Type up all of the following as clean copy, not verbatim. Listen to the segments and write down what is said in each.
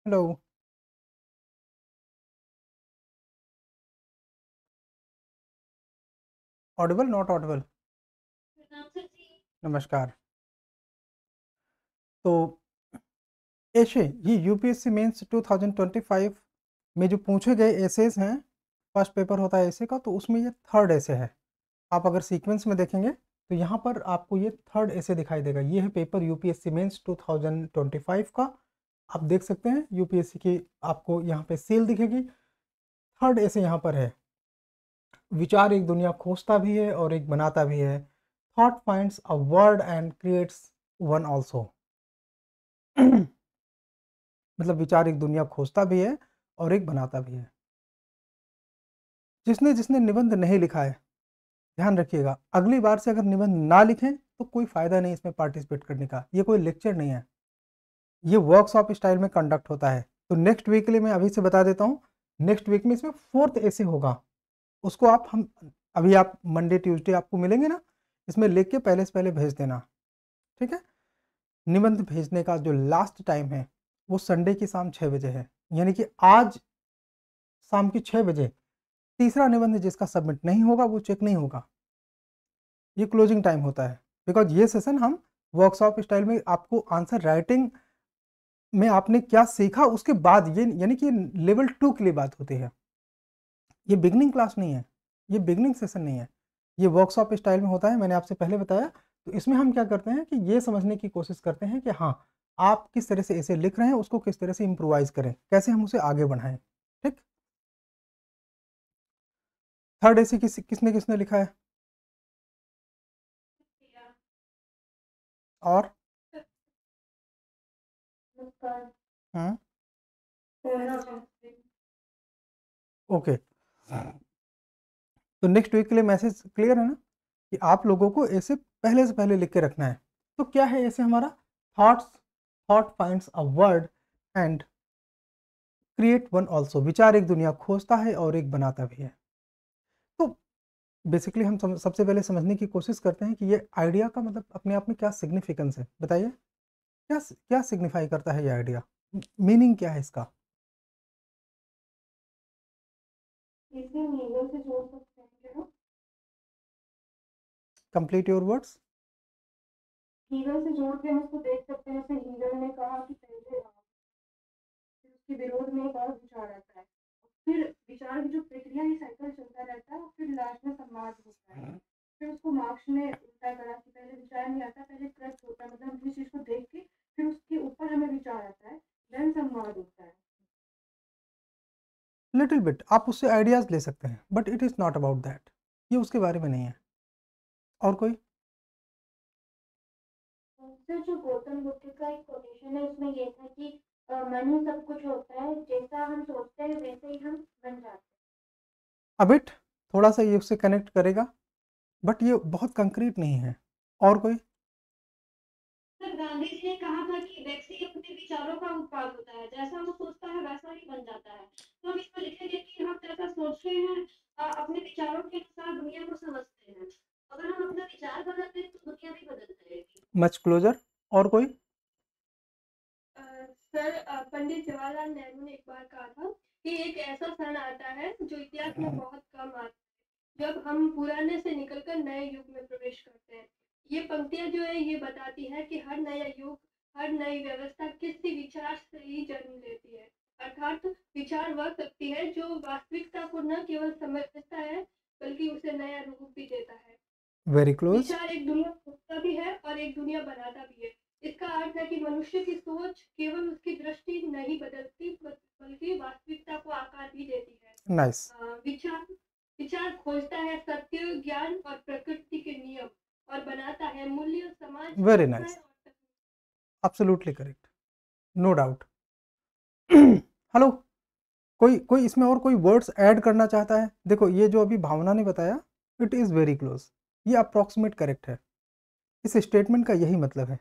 Hello. Audible not Audible? नमस्कार। तो ऐसे ये यूपीएससी मेंस 2025 में जो पूछे गए एसेस हैं, फर्स्ट पेपर होता है ऐसे का, तो उसमें ये थर्ड ऐसे है। आप अगर सीक्वेंस में देखेंगे तो यहाँ पर आपको ये थर्ड ऐसे दिखाई देगा। ये है पेपर यूपीएससी मेंस 2025 का। आप देख सकते हैं यूपीएससी की आपको यहाँ पे सील दिखेगी। थर्ड ऐसे यहाँ पर है। विचार एक दुनिया खोजता भी है और एक बनाता भी है। Thought finds a word and creates one also. मतलब विचार एक दुनिया खोजता भी है और एक बनाता भी है। जिसने जिसने निबंध नहीं लिखा है, ध्यान रखिएगा, अगली बार से अगर निबंध ना लिखें तो कोई फायदा नहीं इसमें पार्टिसिपेट करने का। ये कोई लेक्चर नहीं है, ये वर्कशॉप स्टाइल में कंडक्ट होता है। तो नेक्स्ट वीक के लिए मैं अभी से बता देता हूँ, नेक्स्ट वीक में इसमें फोर्थ ऐसे होगा। उसको आप हम अभी आप मंडे ट्यूसडे आपको मिलेंगे ना, इसमें लिख के पहले से पहले भेज देना, ठीक है। निबंध भेजने का जो लास्ट टाइम है वो संडे की शाम 6 बजे है, यानी कि आज शाम की 6 बजे तीसरा निबंध जिसका सबमिट नहीं होगा वो चेक नहीं होगा। ये क्लोजिंग टाइम होता है, बिकॉज ये सेशन हम वर्कशॉप स्टाइल में आपको आंसर राइटिंग में आपने क्या सीखा उसके बाद, ये यानी कि लेवल 2 के लिए बात होती है। ये बिगनिंग क्लास नहीं है, ये बिगनिंग सेशन नहीं है, ये वर्कशॉप स्टाइल में होता है। मैंने आपसे पहले बताया। तो इसमें हम क्या करते हैं कि ये समझने की कोशिश करते हैं कि हाँ, आप किस तरह से ऐसे लिख रहे हैं, उसको किस तरह से इम्प्रोवाइज करें, कैसे हम उसे आगे बढ़ाएं। ठीक। थर्ड ऐसे किसने किसने लिखा है? और हम्म, ओके। तो नेक्स्ट वीक के लिए मैसेज क्लियर है ना, कि आप लोगों को ऐसे पहले से पहले लिख के रखना है। तो क्या है ऐसे हमारा? Thoughts, thought finds a word and create one also. विचार एक दुनिया खोजता है और एक बनाता भी है। तो बेसिकली हम सबसे पहले समझने की कोशिश करते हैं कि ये आइडिया का मतलब अपने आप में क्या सिग्निफिकेंस है। बताइए, क्या क्या सिग्निफाई करता है ये आइडिया, मीनिंग क्या है इसका? Complete your words. हीरो से जोड़ के हम उसको देख सकते हैं। जैसे हीरो ने कहा कि पहले फिर उसके विरोध में एक और विचार आता है, फिर विचार की जो प्रक्रिया ये साइकिल चलता रहता है, और फिर लास्ट में संवाद होता है। फिर उसको मार्क्स ने उल्टा करा कि पहले विचार नहीं आता, पहले क्रच होता है, मतलब हम किसी चीज को देख के फिर उसके ऊपर हमें विचार आता है, देन संवाद होता है। लिटिल बिट आप उससे आइडियाज ले सकते हैं, but it is not about that. ये उसके बारे में नहीं है। और कोई? सर, जो गौतम बुद्ध का एक कोटेशन है उसमें ये था कि मन ही सब कुछ होता है, जैसा हम सोचते हैं वैसे ही हम बन जाते हैं। अबिट थोड़ा सा ये उससे कनेक्ट करेगा, बट ये बहुत कंक्रीट नहीं है। और कोई? सर, गांधी जी ने कहा था कि व्यक्ति अपने विचारों का उत्पाद होता है, जैसा वो सोचता है वैसा ही बन जाता है। तो हम इसमें लिखेंगे कि हम जैसा सोचते हैं, अपने विचारों के अनुसार दुनिया को समझते हैं। अगर हम अपना विचार बदलते हैं तो दुनिया भी बदल जाएगी। Much closer. और कोई? सर, पंडित जवाहरलाल नेहरू ने एक बार कहा था कि एक ऐसा क्षण आता है जो इतिहास में बहुत कम आता है, जब हम पुराने से निकलकर नए युग में प्रवेश करते हैं। ये पंक्तियां जो है ये बताती है कि हर नया युग, हर नई व्यवस्था किसी विचार से ही जन्म लेती है। अर्थात विचार वह शक्ति है जो वास्तविकता को न केवल समझता है बल्कि उसे नया रूप भी देता है। Very close. विचार एक दुनिया खोजता भी है और एक दुनिया बनाता भी है। इसका अर्थ है कि मनुष्य की सोच केवल उसकी दृष्टि नहीं बदलती बल्कि वास्तविकता को आकार भी देती है। नाइस। विचार विचार खोजता है सत्य, ज्ञान और प्रकृति के नियम, और बनाता है मूल्य, समाज, वेरी व्यवसाय नाइस। और तकनीक। Absolutely correct, no doubt. Hello, कोई कोई इसमें और कोई वर्ड्स ऐड करना चाहता है? देखो ये जो अभी भावना ने बताया, इट इज़ वेरी क्लोज, ये अप्रॉक्सीमेट करेक्ट है। इस स्टेटमेंट का यही मतलब है।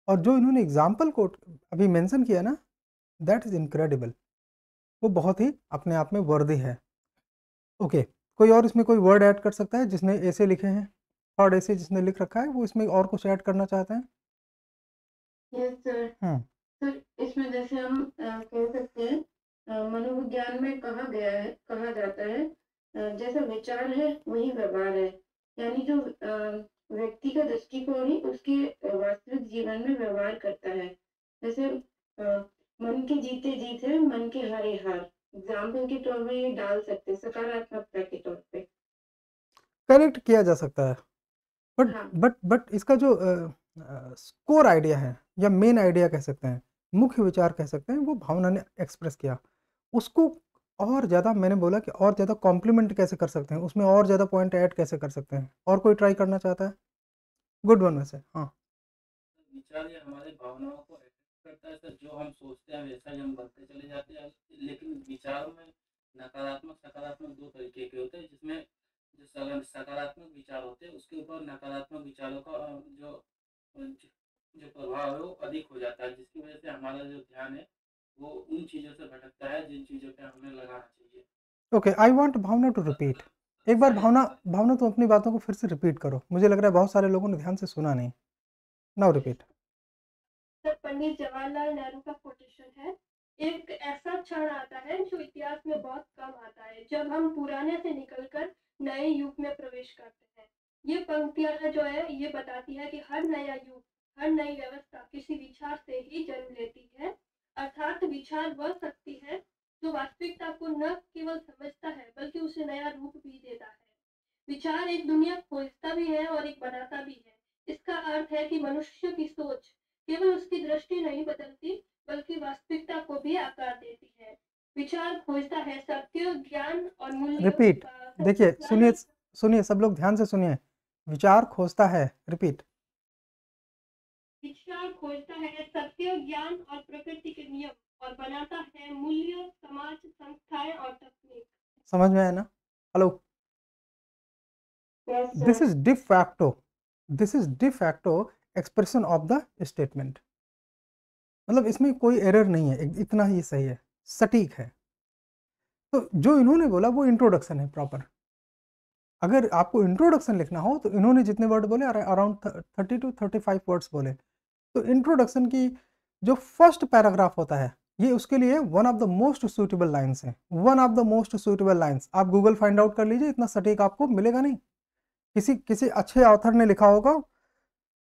और जो इन्होंने एग्जाम्पल कोट अभी मेंशन किया ना, दैट इज इनक्रेडिबल। वो बहुत ही अपने आप में वर्दी है। ओके, कोई और इसमें कोई वर्ड ऐड कर सकता है जिसने ऐसे लिखे हैं? थर्ड ऐसे जिसने लिख रखा है वो इसमें और कुछ ऐड करना चाहते हैं? Yes sir. हम्म, तो इसमें जैसे हम कह सकते हैं, मनोविज्ञान में कहा जाता है, जैसा विचार है वही व्यवहार है। यानी जो व्यक्ति का दृष्टिकोण ही उसके वास्तविक जीवन में व्यवहार करता है। जैसे मन के जीते जीत है, मन के हारे हार। एग्जाम्पल के तौर पे ये डाल सकते हैं, सकारात्मकता के तौर पे। करेक्ट किया जा सकता है, बट हाँ। बट इसका जो कोर आइडिया है या मेन आइडिया कह सकते हैं, मुख्य विचार कह सकते हैं, वो भावना ने एक्सप्रेस किया उसको। और ज़्यादा मैंने बोला कि और ज़्यादा कॉम्प्लीमेंट कैसे कर सकते हैं, उसमें और ज़्यादा पॉइंट ऐड कैसे कर सकते हैं। और कोई ट्राई करना चाहता है? गुड वन वैसे, हाँ। विचार ये हमारी भावनाओं को अट्रैक्ट करता है सर, जो हम सोचते हैं वैसा ही हम बनते चले जाते हैं। लेकिन विचारों में नकारात्मक सकारात्मक दो तरीके के होते हैं, जिसमें जो सकारात्मक विचार होते हैं उसके ऊपर नकारात्मक विचारों का जो जो प्रभाव है वो अधिक हो जाता है, जिसकी वजह से हमारा जो ध्यान है वो उन चीज़ों से भटकता है जिन चीज़ों पे हमें लगाना चाहिए। Okay, I want Bhavana to repeat. एक बार सही भावना, भावना तुम अपनी बातों को फिर से रिपीट करो, मुझे लग रहा है बहुत सारे लोगों ने ध्यान से सुना नहीं। Now repeat. Sir, Pandit Jawaharlal Nehru का कोटेशन है, एक ऐसा क्षण आता है जो इतिहास में बहुत कम आता है, जब हम पुराने से निकलकर नए युग में प्रवेश करते हैं। ये पंक्तियां जो है ये बताती है कि हर नया युग, हर नई व्यवस्था किसी विचार से ही जन्म लेती है। अर्थात विचार वह शक्ति है जो वास्तविकता को न केवल समझता है बल्कि उसे नया रूप भी देता है। विचार एक दुनिया खोजता भी है और एक बनाता भी है। इसका अर्थ है कि मनुष्य की सोच केवल उसकी दृष्टि नहीं बदलती बल्कि वास्तविकता को भी आकार देती है। विचार खोजता है सत्य, ज्ञान और मूल्य रिपीट। देखिए, सुनिए, सुनिए, सब लोग ध्यान से सुनिए। विचार खोजता है, रिपीट। विचार खोजता है सत्य, ज्ञान और प्रकृति के नियम और बनाता है मूल्य, समाज, संस्थाएं और तकनीक। समझ में आया ना? Hello, Yes, this sir. Is de facto, this is de facto expression of the statement. मतलब इसमें कोई एरर नहीं है, इतना ही सही है, सटीक है। तो जो इन्होंने बोला वो इंट्रोडक्शन है प्रॉपर। अगर आपको इंट्रोडक्शन लिखना हो तो इन्होंने जितने वर्ड बोले अराउंड 30 to 35 वर्ड्स बोले। तो इंट्रोडक्शन की जो फर्स्ट पैराग्राफ होता है ये उसके लिए one of the most suitable lines है, one of the most suitable lines. आप गूगल फाइंड आउट कर लीजिए, इतना सटीक आपको मिलेगा नहीं। किसी अच्छे ऑथर ने लिखा होगा,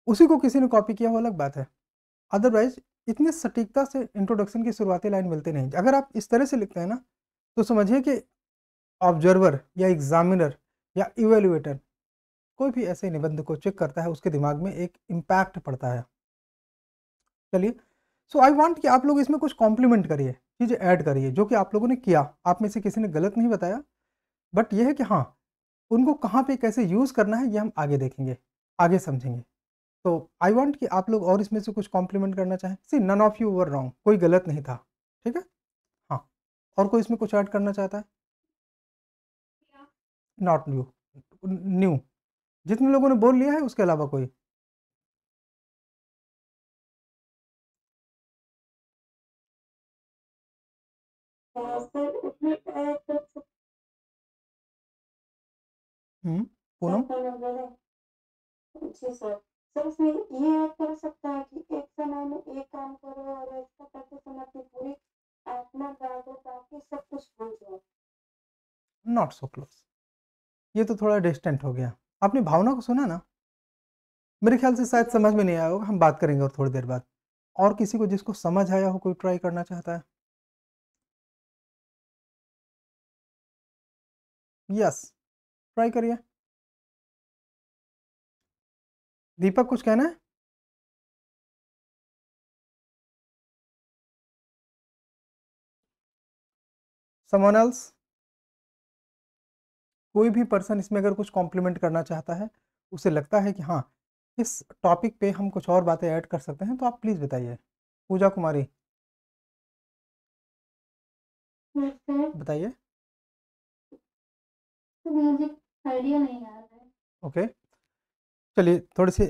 उसी को किसी ने कॉपी किया हो अलग बात है, अदरवाइज इतनी सटीकता से इंट्रोडक्शन की शुरुआती लाइन मिलती नहीं। अगर आप इस तरह से लिखते हैं ना तो समझिए कि ऑब्जर्वर या एग्जामिनर या इवेल्युएटर कोई भी ऐसे निबंध को चेक करता है उसके दिमाग में एक इम्पैक्ट पड़ता है। चलिए, सो आई वांट कि आप लोग इसमें कुछ कॉम्प्लीमेंट करिए, चीज़ें ऐड करिए जो कि आप लोगों ने किया। आप में से किसी ने गलत नहीं बताया, बट ये है कि हाँ, उनको कहाँ पे कैसे यूज़ करना है ये हम आगे देखेंगे, आगे समझेंगे। तो आई वांट कि आप लोग और इसमें से कुछ कॉम्प्लीमेंट करना चाहें। See, none of you were wrong, कोई गलत नहीं था, ठीक है। हाँ, और कोई इसमें कुछ ऐड करना चाहता है? नॉट न्यू, न्यू, जितने लोगों ने बोल लिया है उसके अलावा कोई? सर उसमें पूनम, जी सर। सर उसमें ये ऐड कर सकता है कि एक समय में एक काम करो और इसका करते समय अपनी पूरी आत्मा लगा दो ताकि सब कुछ भूल जाओ। नॉट सो क्लोज, ये तो थोड़ा डिस्टेंट हो गया। आपने भावना को सुना ना? मेरे ख्याल से शायद समझ में नहीं आया होगा, हम बात करेंगे और थोड़ी देर बाद। और किसी को जिसको समझ आया हो, कोई ट्राई करना चाहता है? यस, ट्राई करिए। दीपक, कुछ कहना है? Someone else? कोई भी पर्सन इसमें अगर कुछ कॉम्प्लीमेंट करना चाहता है, उसे लगता है कि हाँ इस टॉपिक पे हम कुछ और बातें ऐड कर सकते हैं, तो आप प्लीज़ बताइए। पूजा कुमारी, बताइए। मुझे आइडिया नहीं आ रहा है। ओके, चलिए थोड़ी सी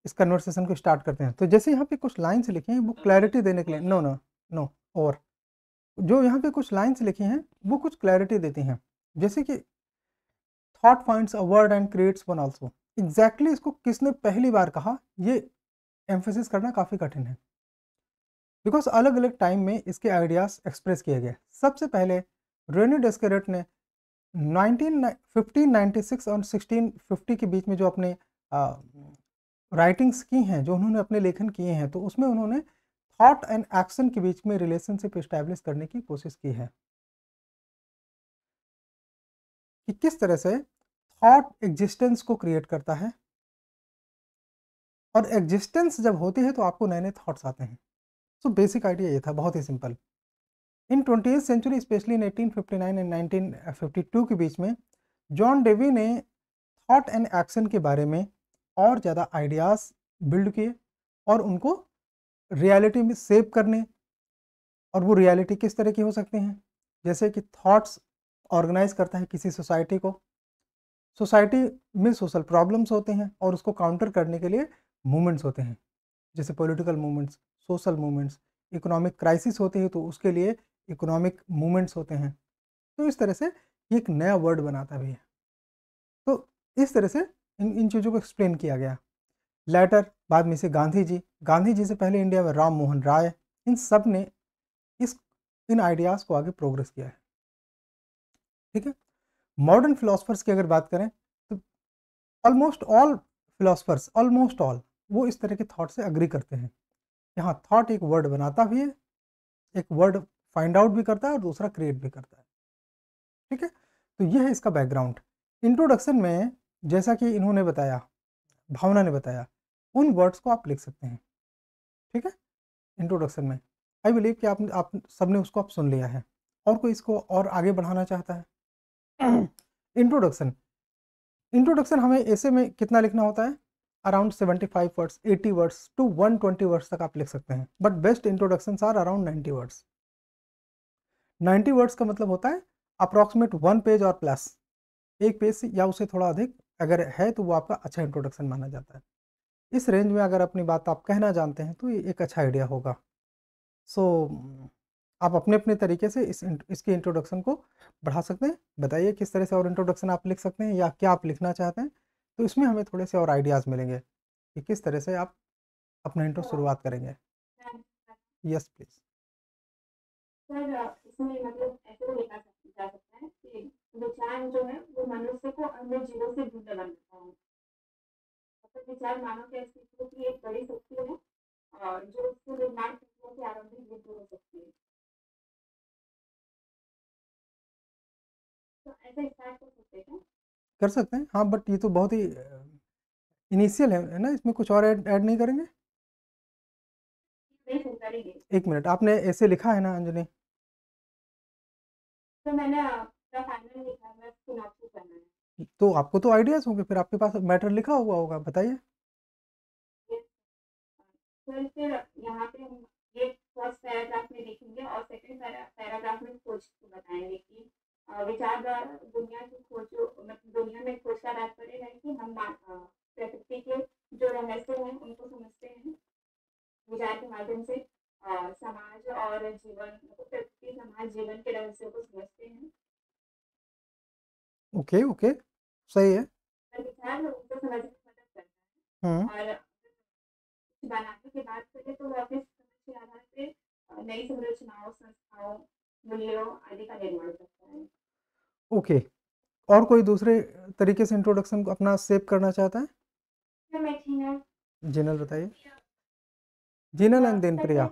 इस कन्वर्सेशन को स्टार्ट करते हैं। तो जैसे यहाँ पे कुछ लाइन्स लिखी हैं वो क्लैरिटी देने के लिए, नो नो नो, और जो यहाँ पे कुछ लाइन्स लिखी हैं वो कुछ क्लैरिटी देती हैं। जैसे कि thought finds a word and creates one also. Exactly इसको किसने पहली बार कहा, ये एम्फेसिस करना काफ़ी कठिन है। बिकॉज अलग अलग टाइम में इसके आइडियाज़ एक्सप्रेस किए गए। सबसे पहले रेने डेस्करेट ने 1596 और 1650 के बीच में जो अपने राइटिंग्स की हैं, जो उन्होंने अपने लेखन किए हैं, तो उसमें उन्होंने थॉट एंड एक्शन के बीच में रिलेशनशिप इस्टेब्लिश करने की कोशिश की है कि किस तरह से थॉट एग्जिस्टेंस को क्रिएट करता है, और एग्जिस्टेंस जब होती है तो आपको नए नए थॉट्स आते हैं। सो बेसिक आइडिया ये था, बहुत ही simple. In 20th century specially in 1859 and 1952 के बीच में जॉन डेवी ने थॉट एंड एक्शन के बारे में और ज़्यादा आइडियाज़ बिल्ड किए और उनको रियलिटी में सेव करने, और वो रियलिटी किस तरह की हो सकती हैं, जैसे कि थॉट्स ऑर्गेनाइज करता है किसी सोसाइटी को, सोसाइटी में सोशल प्रॉब्लम्स होते हैं और उसको काउंटर करने के लिए मूवमेंट्स होते हैं, जैसे political movements, social movements, economic crisis होती है तो उसके लिए इकोनॉमिक मूवमेंट्स होते हैं। तो इस तरह से ये एक नया वर्ड बनाता भी है। तो इस तरह से इन चीज़ों को एक्सप्लेन किया गया। लेटर बाद में से गांधी जी से पहले इंडिया में राम मोहन राय, इन सब ने इन आइडियाज़ को आगे प्रोग्रेस किया है। ठीक है। मॉडर्न फिलोसफर्स की अगर बात करें तो ऑलमोस्ट ऑल वो इस तरह के थॉट से अग्री करते हैं। यहाँ थॉट एक वर्ड बनाता भी है, एक वर्ड फाइंड आउट भी करता है और दूसरा क्रिएट भी करता है। ठीक है। तो यह है इसका बैकग्राउंड। इंट्रोडक्शन में जैसा कि इन्होंने बताया, भावना ने बताया, उन वर्ड्स को आप लिख सकते हैं। ठीक है। इंट्रोडक्शन में आई बिलीव कि आप सबने उसको आप सुन लिया है, और कोई इसको और आगे बढ़ाना चाहता है? इंट्रोडक्शन हमें ऐसे में कितना लिखना होता है? Around 75 words, 80 words to 120 words तक आप लिख सकते हैं, but best introduction are around 90 words. 90 words का मतलब होता है अप्रॉक्सीमेट 1 पेज और प्लस, एक पेज या उससे थोड़ा अधिक अगर है तो वो आपका अच्छा इंट्रोडक्शन माना जाता है। इस रेंज में अगर अपनी बात आप कहना जानते हैं तो ये एक अच्छा आइडिया होगा। सो आप अपने अपने तरीके से इसके इंट्रोडक्शन को बढ़ा सकते हैं। बताइए किस तरह से और इंट्रोडक्शन आप लिख सकते हैं या क्या आप लिखना चाहते हैं, तो इसमें हमें थोड़े से और आइडियाज़ मिलेंगे कि किस तरह से आप अपना इंट्रो शुरुआत करेंगे। Yes please. सर इसमें मतलब ऐसे तो लिखा जा सकता है कि विचार जो है वो मनुष्य को अन्य जीवों से भिन्न बनाता है। मतलब विचार मानव के अस्तित्व की एक बड़ी शक्ति है और जो उसके निर्माण प्रक्रिया की आरंभिक बिंदु हो सकती है। तो ऐसे स्टार्ट कर सकते हैं। कर सकते हैं हाँ, बट ये तो बहुत ही इनिशियल है ना, इसमें कुछ और ऐड नहीं करेंगे? नहीं सुन करेंगे। एक मिनट, आपने ऐसे लिखा है ना अंजलि? तो मैंने अपना फाइनल लिखा है, मैं सिनॉप्सिस करना है। तो आपको तो आइडियाज़ होंगे, फिर आपके पास मैटर लिखा हुआ होगा, बताइए। फिर यहाँ पे हम ये फर्स्ट पैराग्राफ में लिखेंगे और सेकंड पैराग्राफ में खोज बताएंगे कि विचार द्वारा दुनिया की खोज, मतलब दुनिया में खोज का तात्पर्य है कि हम प्रकृति के जो रहस्य हैं उनको समझते हैं विचार के माध्यम से। समाज और जीवन, मतलब प्रकृति समाज जीवन के रहस्यों को समझते हैं। ओके ओके, सही है। विचार उनको समझने में मदद करता है और बनाने की बात करें तो वो अपने समझ के आधार पे नई संरचनाओं, संस्थाओं, मूल्यों आदि का निर्माण करता है। ओके, और कोई दूसरे तरीके से इंट्रोडक्शन को अपना सेव करना चाहता है? जिनल बताइए। Jinal and then Priya.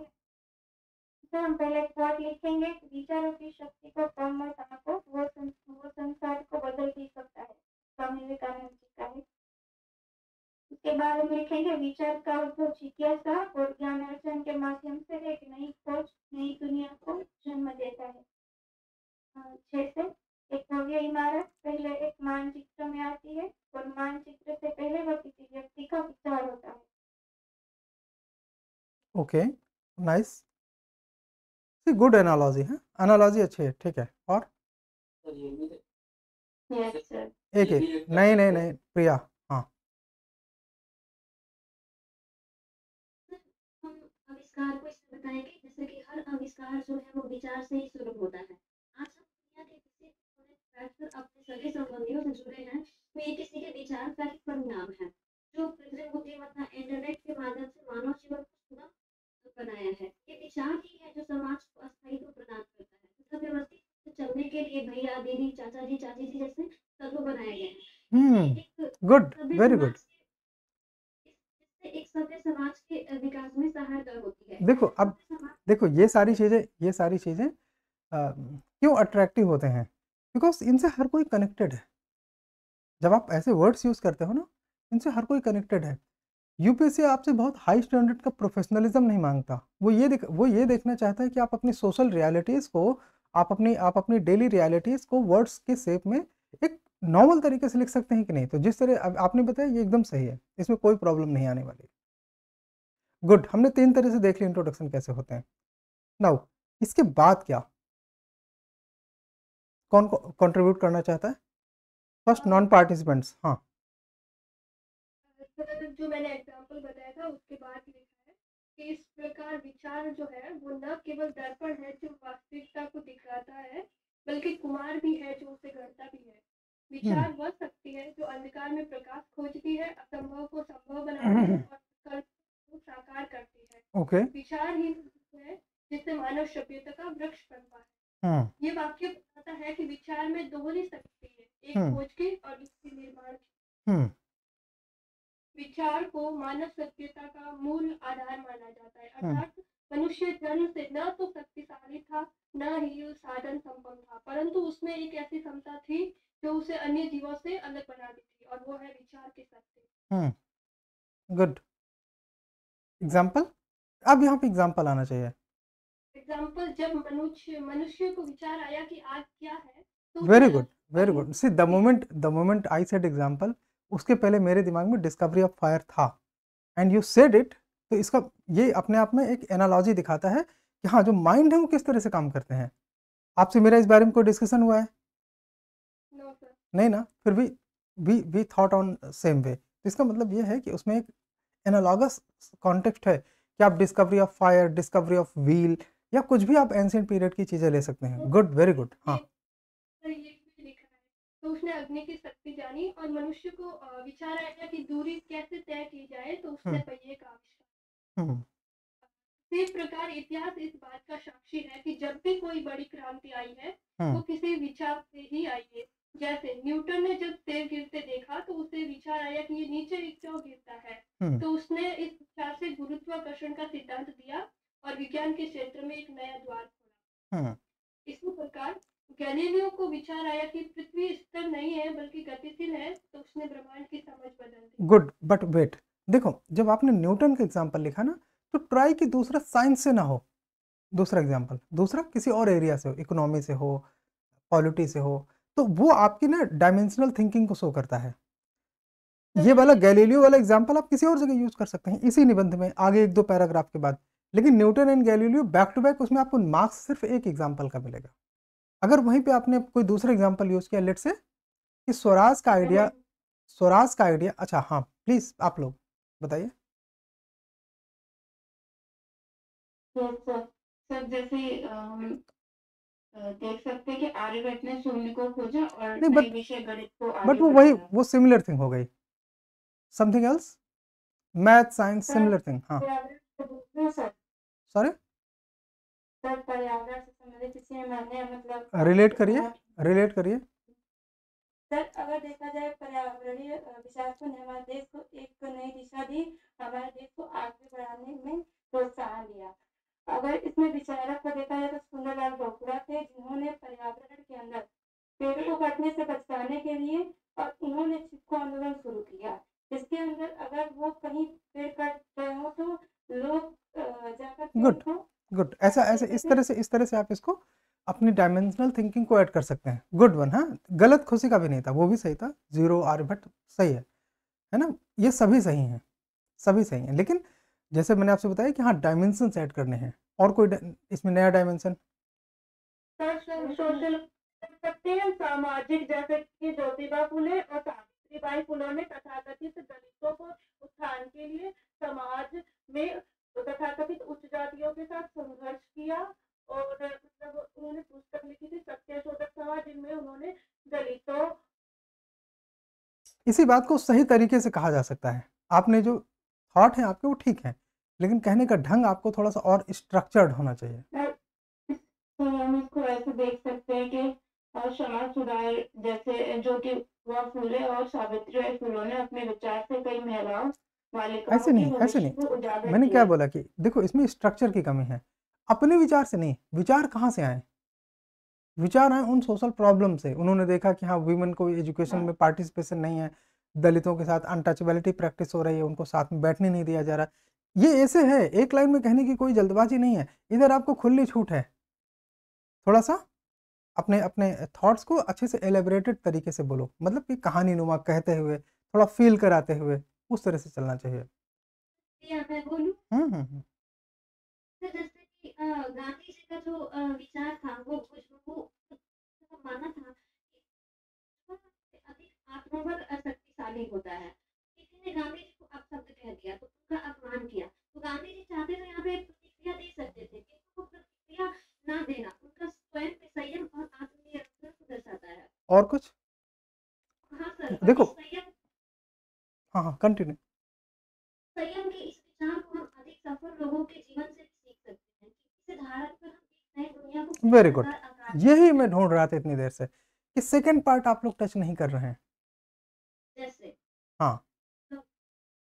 Sir हम पहले थॉट लिखेंगे, विचारों की शक्ति को कम मत आंको, वो संसार को बदल भी सकता है, स्वामी विवेकानंद जी का है। उसके बाद हम लिखेंगे विचार का उद्भव जिज्ञासा और ज्ञान अर्जन के माध्यम से एक नई खोज, नई दुनिया को जन्म देता है। 6 से एक भव्य इमारत पहले एक मानचित्र में आती है और मानचित्र से पहले वह किसी व्यक्ति का विचार होता है। ओके, नाइस, गुड एनालॉजी है, एनालॉजी अच्छी है, ठीक है। और सर ये भी यस सर। एक ये भी एक एक नहीं topic नहीं है। नहीं प्रिया, हाँ। हम आविष्कार को इसमें बताएंगे जैसे कि हर आविष्कार जो है वो विचार से ही शुरू होता है। आज हम दुनिया के किसी कोने में बैठकर अपने सगे संबंधियों से जुड़े हैं तो ये किसी के विचार का ही परिणाम है, जो कृत्रिम बुद्धिमत्ता इंटरनेट के माध्यम से मानव जीवन को सुगम बनाया है। ये विचार विचार ही है जो समाज को अस्थायित्व प्रदान करता है तथा व्यवस्थित रूप से चलने के लिए भैया दीदी चाचा जी चाची जी जैसे तत्व बनाए गए हैं। इससे एक गुड, सभ्य वेरी समाज गुड। इससे एक सभ्य समाज के विकास में सहायता होती है। देखो अब सभ्य समाज देखो ये सारी चीजें क्यों अट्रैक्टिव होते हैं? बिकॉज इनसे हर कोई कनेक्टेड है। जब आप ऐसे वर्ड्स यूज करते हो ना, इनसे हर कोई कनेक्टेड है। यूपीएससी आपसे बहुत हाई स्टैंडर्ड का प्रोफेशनलिज्म नहीं मांगता। वो ये देखना चाहता है कि आप अपनी सोशल रियलिटीज़ को, आप अपनी डेली रियलिटीज़ को वर्ड्स के शेप में एक नॉर्मल तरीके से लिख सकते हैं कि नहीं। तो जिस तरह आपने बताया ये एकदम सही है, इसमें कोई प्रॉब्लम नहीं आने वाली। गुड, हमने 3 तरह से देख लिया इंट्रोडक्शन कैसे होते हैं। नाउ इसके बाद क्या, कौन कंट्रीब्यूट करना चाहता है? First non participants. हाँ, सर जो मैंने एग्जाम्पल बताया था उसके बाद लिखा है कि इस प्रकार विचार जो है वो न केवल दर्पण है जो वास्तविकता को दिखाता है, बल्कि कुमार भी है जो उसे गढ़ता भी है। विचार वह शक्ति है जो अंधकार में प्रकाश खोजती है, असंभव को संभव बनाती है और कल्पना को साकार करती है। ओके। विचार ही है जिससे मानव सभ्यता का वृक्ष बनता है। ये वाक्य बताता है कि विचार में दोहरी शक्ति है, एक खोज की और दूसरी निर्माण की। विचार को मानव सभ्यता का मूल आधार माना जाता है, अर्थात मनुष्य जन्म से न तो शक्तिशाली था न ही साधन संपन्न था, परंतु उसमें एक ऐसी क्षमता थी जो उसे अन्य जीवों से अलग बनाती थी, और वो है विचार की शक्ति। गुड। एग्जाम्पल, अब यहाँ पे एग्जाम्पल आना चाहिए। एग्जाम्पल, जब मनुष्य को विचार आया कि आज क्या है, तो very good, very good. See the moment I said example, उसके पहले मेरे दिमाग में डिस्कवरी ऑफ फायर था एंड यू सेड इट। तो इसका ये अपने आप में एक एनालॉजी दिखाता है कि हाँ, जो माइंड है वो किस तरह से काम करते हैं। आपसे मेरा इस बारे में कोई डिस्कशन हुआ है? No sir. नहीं ना, फिर भी we thought on same way. तो इसका मतलब ये है कि उसमें एक एनालॉगस कॉन्टेक्स्ट है कि आप discovery of fire, discovery of wheel, या कुछ भी आप एंशिएंट पीरियड की चीजें ले सकते हैं। Good, very good. हाँ, ये भी लिखा है, तो उसने अग्नि की शक्ति जानी और मनुष्य को विचार आया कि दूरी कैसे तय की जाए, तो उसने पहिए का आविष्कार। इस प्रकार इतिहास इस बात का साक्षी है कि जब भी कोई बड़ी क्रांति आई है वो किसी विचार से ही आई है। जैसे न्यूटन ने जब सेब गिरते देखा तो उसे विचार आया कि ये नीचे क्यों गिरता है, तो उसने इस विचार से गुरुत्वाकर्षण का सिद्धांत दिया और विज्ञान के क्षेत्र में एक नया द्वार खोला। इसी प्रकार गैलीलियो को विचार आया कि पृथ्वी स्थिर नहीं है बल्कि गतिशील है, तो उसने ब्रह्मांड की समझ बदल दी। गुड, बट वेट, देखो जब आपने न्यूटन का एग्जांपल लिखा ना, तो ट्राई कि दूसरा साइंस से ना हो, दूसरा एग्जांपल दूसरा किसी और एरिया से हो, इकोनॉमी से हो, पॉलिटी से हो, तो वो आपकी ना डायमेंशनल थिंकिंग को शो करता है। ये वाला गैलीलियो वाला एग्जांपल आप किसी और जगह यूज कर सकते हैं, इसी निबंध में आगे 1-2 पैराग्राफ के बाद। लेकिन Newton and Galileo back to back, उसमें आपको मार्क्स सिर्फ एक एग्जाम्पल का मिलेगा। अगर वहीं पे आपने कोई दूसरा एग्जाम्पल यूज किया, लेट से कि स्वराज का आइडिया, अच्छा हाँ प्लीज आप लोग बताइए। सर जैसे हम देख सकते हैं कि आर्यभट्ट ने शून्य को खोजा और नहीं, नए विषय गणित को बट आगे वो वो सिमिलर थिंग हो गई, something else, math science similar thing. हाँ, सॉरी, सर पर्यावरण से संबंधित इसी में मैंने मतलब रिलेट करिए। सर अगर देखा जाए पर्यावरणीय विचार को ने हमारे देश को एक नई दिशा दी, हमारे देश को आगे बढ़ाने में प्रोत्साहन दिया। अगर इसमें विचारक को देखा जाए तो सुंदरलाल बोगरा थे, जिन्होंने पर्यावरण के अंदर पेड़ को कटने से बचाने के लिए और उन्होंने चिपको आंदोलन शुरू किया, जिसके अंदर अगर वो कहीं पेड़ कट गए हो तो लोग जाकर गुड, ऐसा इस तरह से आप इसको अपनी डायमेंशनल थिंकिंग को ऐड कर सकते हैं। Good one. हाँ, गलत खुशी का भी नहीं था, वो भी सही था। 0 आर्यभट्ट सही है ना, ये सभी सही हैं। लेकिन जैसे मैंने आपसे बताया कि हाँ, डायमेंशन ऐड करने हैं। और कोई इसमें नया डायमेंशन? सोशल सामाजिक, जैसे कि ज्योतिबा फुले और सावित्रीबाई फुले ने तथाकथित दलितों को उत्थान के लिए समाज में तथाकथित उच्च जातियों के साथ संघर्ष किया, और मतलब उन्होंने पुस्तक लिखी थी सत्यशोधक समाज, जिनमें उन्होंने दलितों, इसी बात को सही तरीके से कहा जा सकता है। आपने जो थॉट है आपके वो ठीक है, लेकिन कहने का ढंग आपको थोड़ा सा और स्ट्रक्चर्ड होना चाहिए। तो हम इसको ऐसे देख सकते हैं कि समाज सुधार जैसे जो कि वह फूले और सावित्री बाई फुले ने अपने विचार से कई महिलाओं बालिकाओं ऐसे के नहीं, ऐसे भविष्य नहीं, को उजागर मैंने क्या किया। बोला कि देखो इसमें स्ट्रक्चर की कमी है। अपने विचार से नहीं, विचार कहाँ से आए? विचार आए उन सोशल प्रॉब्लम से। उन्होंने देखा कि हाँ वीमेन को एजुकेशन में पार्टिसिपेशन नहीं है, दलितों के साथ अनटचेबिलिटी प्रैक्टिस हो रही है, उनको साथ में बैठने नहीं दिया जा रहा। ये ऐसे है, एक लाइन में कहने की कोई जल्दबाजी नहीं है, इधर आपको खुली छूट है। थोड़ा सा अपने अपने थॉट्स को अच्छे से एलेबरेटेड तरीके से बोलो, मतलब कि कहानी नुमा कहते हुए, थोड़ा फील कराते हुए, उस तरह से चलना चाहिए। या मैं बोलूं तो जैसे कि गांधी जी का जो विचार था वो कुछ वो माना था कि अधिक आत्मबल शक्तिशाली होता है। किसी ने गांधी जी को अपशब्द कह दिया तो उनका अपमान किया, तो गांधी जी चाहते तो यहाँ पे प्रतिक्रिया दे सकते थे, किसी को प्रतिक्रिया ना देना उनका स्वयं के संयम और आत्मनियंत्रण को दर्शाता है। और कुछ? हाँ सर, देखो, संयम हाँ कंटिन्यू। संयम के इस विचार को हम अधिक सफल लोगों के जीवन से सीख सकते हैं कि इस धारा पर हम एक नई दुनिया को वेरी गुड, यही मैं ढूंढ रहा था इतनी देर से कि सेकंड पार्ट आप लोग टच नहीं कर रहे हैं। जैसे हाँ,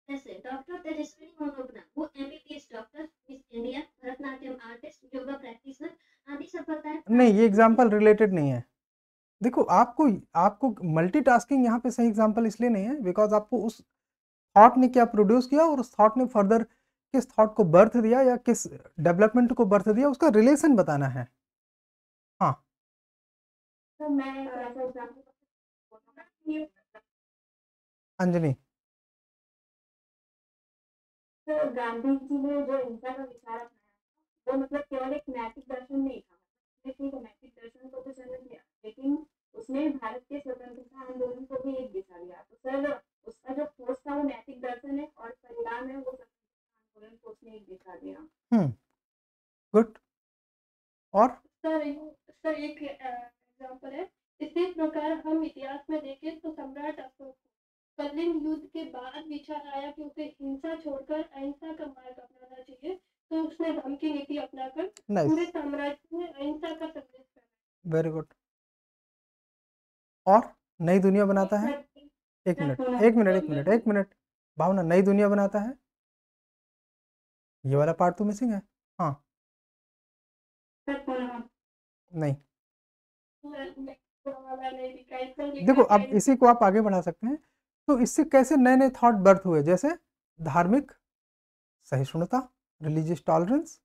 जैसे डॉक्टर तेजस्विनी मनोरमा, वो MBBS doctor, miss India, Bharatanatyam artist, yoga practitioner आदि सफलताएं नहीं ये एग्जाम्पल रिलेटेड नहीं है। देखो आपको आपको मल्टीटास्किंग यहाँ पे सही एग्जाम्पल इसलिए नहीं है बिकॉज आपको उस थॉट ने क्या प्रोड्यूस किया और उस थॉट ने फर्दर किस थॉट को बर्थ दिया या किस डेवलपमेंट को बर्थ दिया, उसका रिलेशन बताना है। हाँ, तो मैं ऐसा एग्जाम्पल अंजनी, तो गांधी जी ने जो हिंसा का विचार अपनाया वो मतलब केवल एक नैतिक दर्शन नहीं था, उसने नैतिक दर्शन को तो जन्म दिया लेकिन उसने भारत के स्वतंत्रता आंदोलन को भी एक दिशा दिया। तो सर उसका जो फोर्स था वो नैतिक दर्शन है और परिणाम है वो स्वतंत्रता आंदोलन को उसने एक दिशा दिया। गुड। और सर एक एग्जाम्पल है, इसी प्रकार हम इतिहास में देखें तो सम्राट अशोक को कलिंग युद्ध के बाद विचार आया कि उसे हिंसा छोड़कर अहिंसा का मार्ग अपनाना चाहिए, तो उसने धम्म की नीति अपनाकर पूरे साम्राज्य में अहिंसा का संदेश फैलाया। Very good. और नई दुनिया बनाता है, एक मिनट भावना, नई दुनिया बनाता है, ये वाला पार्ट तो मिसिंग है। हाँ, नहीं देखो अब इसी को आप आगे बढ़ा सकते हैं। तो इससे कैसे नए नए थॉट बर्थ हुए, जैसे धार्मिक सहिष्णुता, रिलीजियस टॉलरेंस,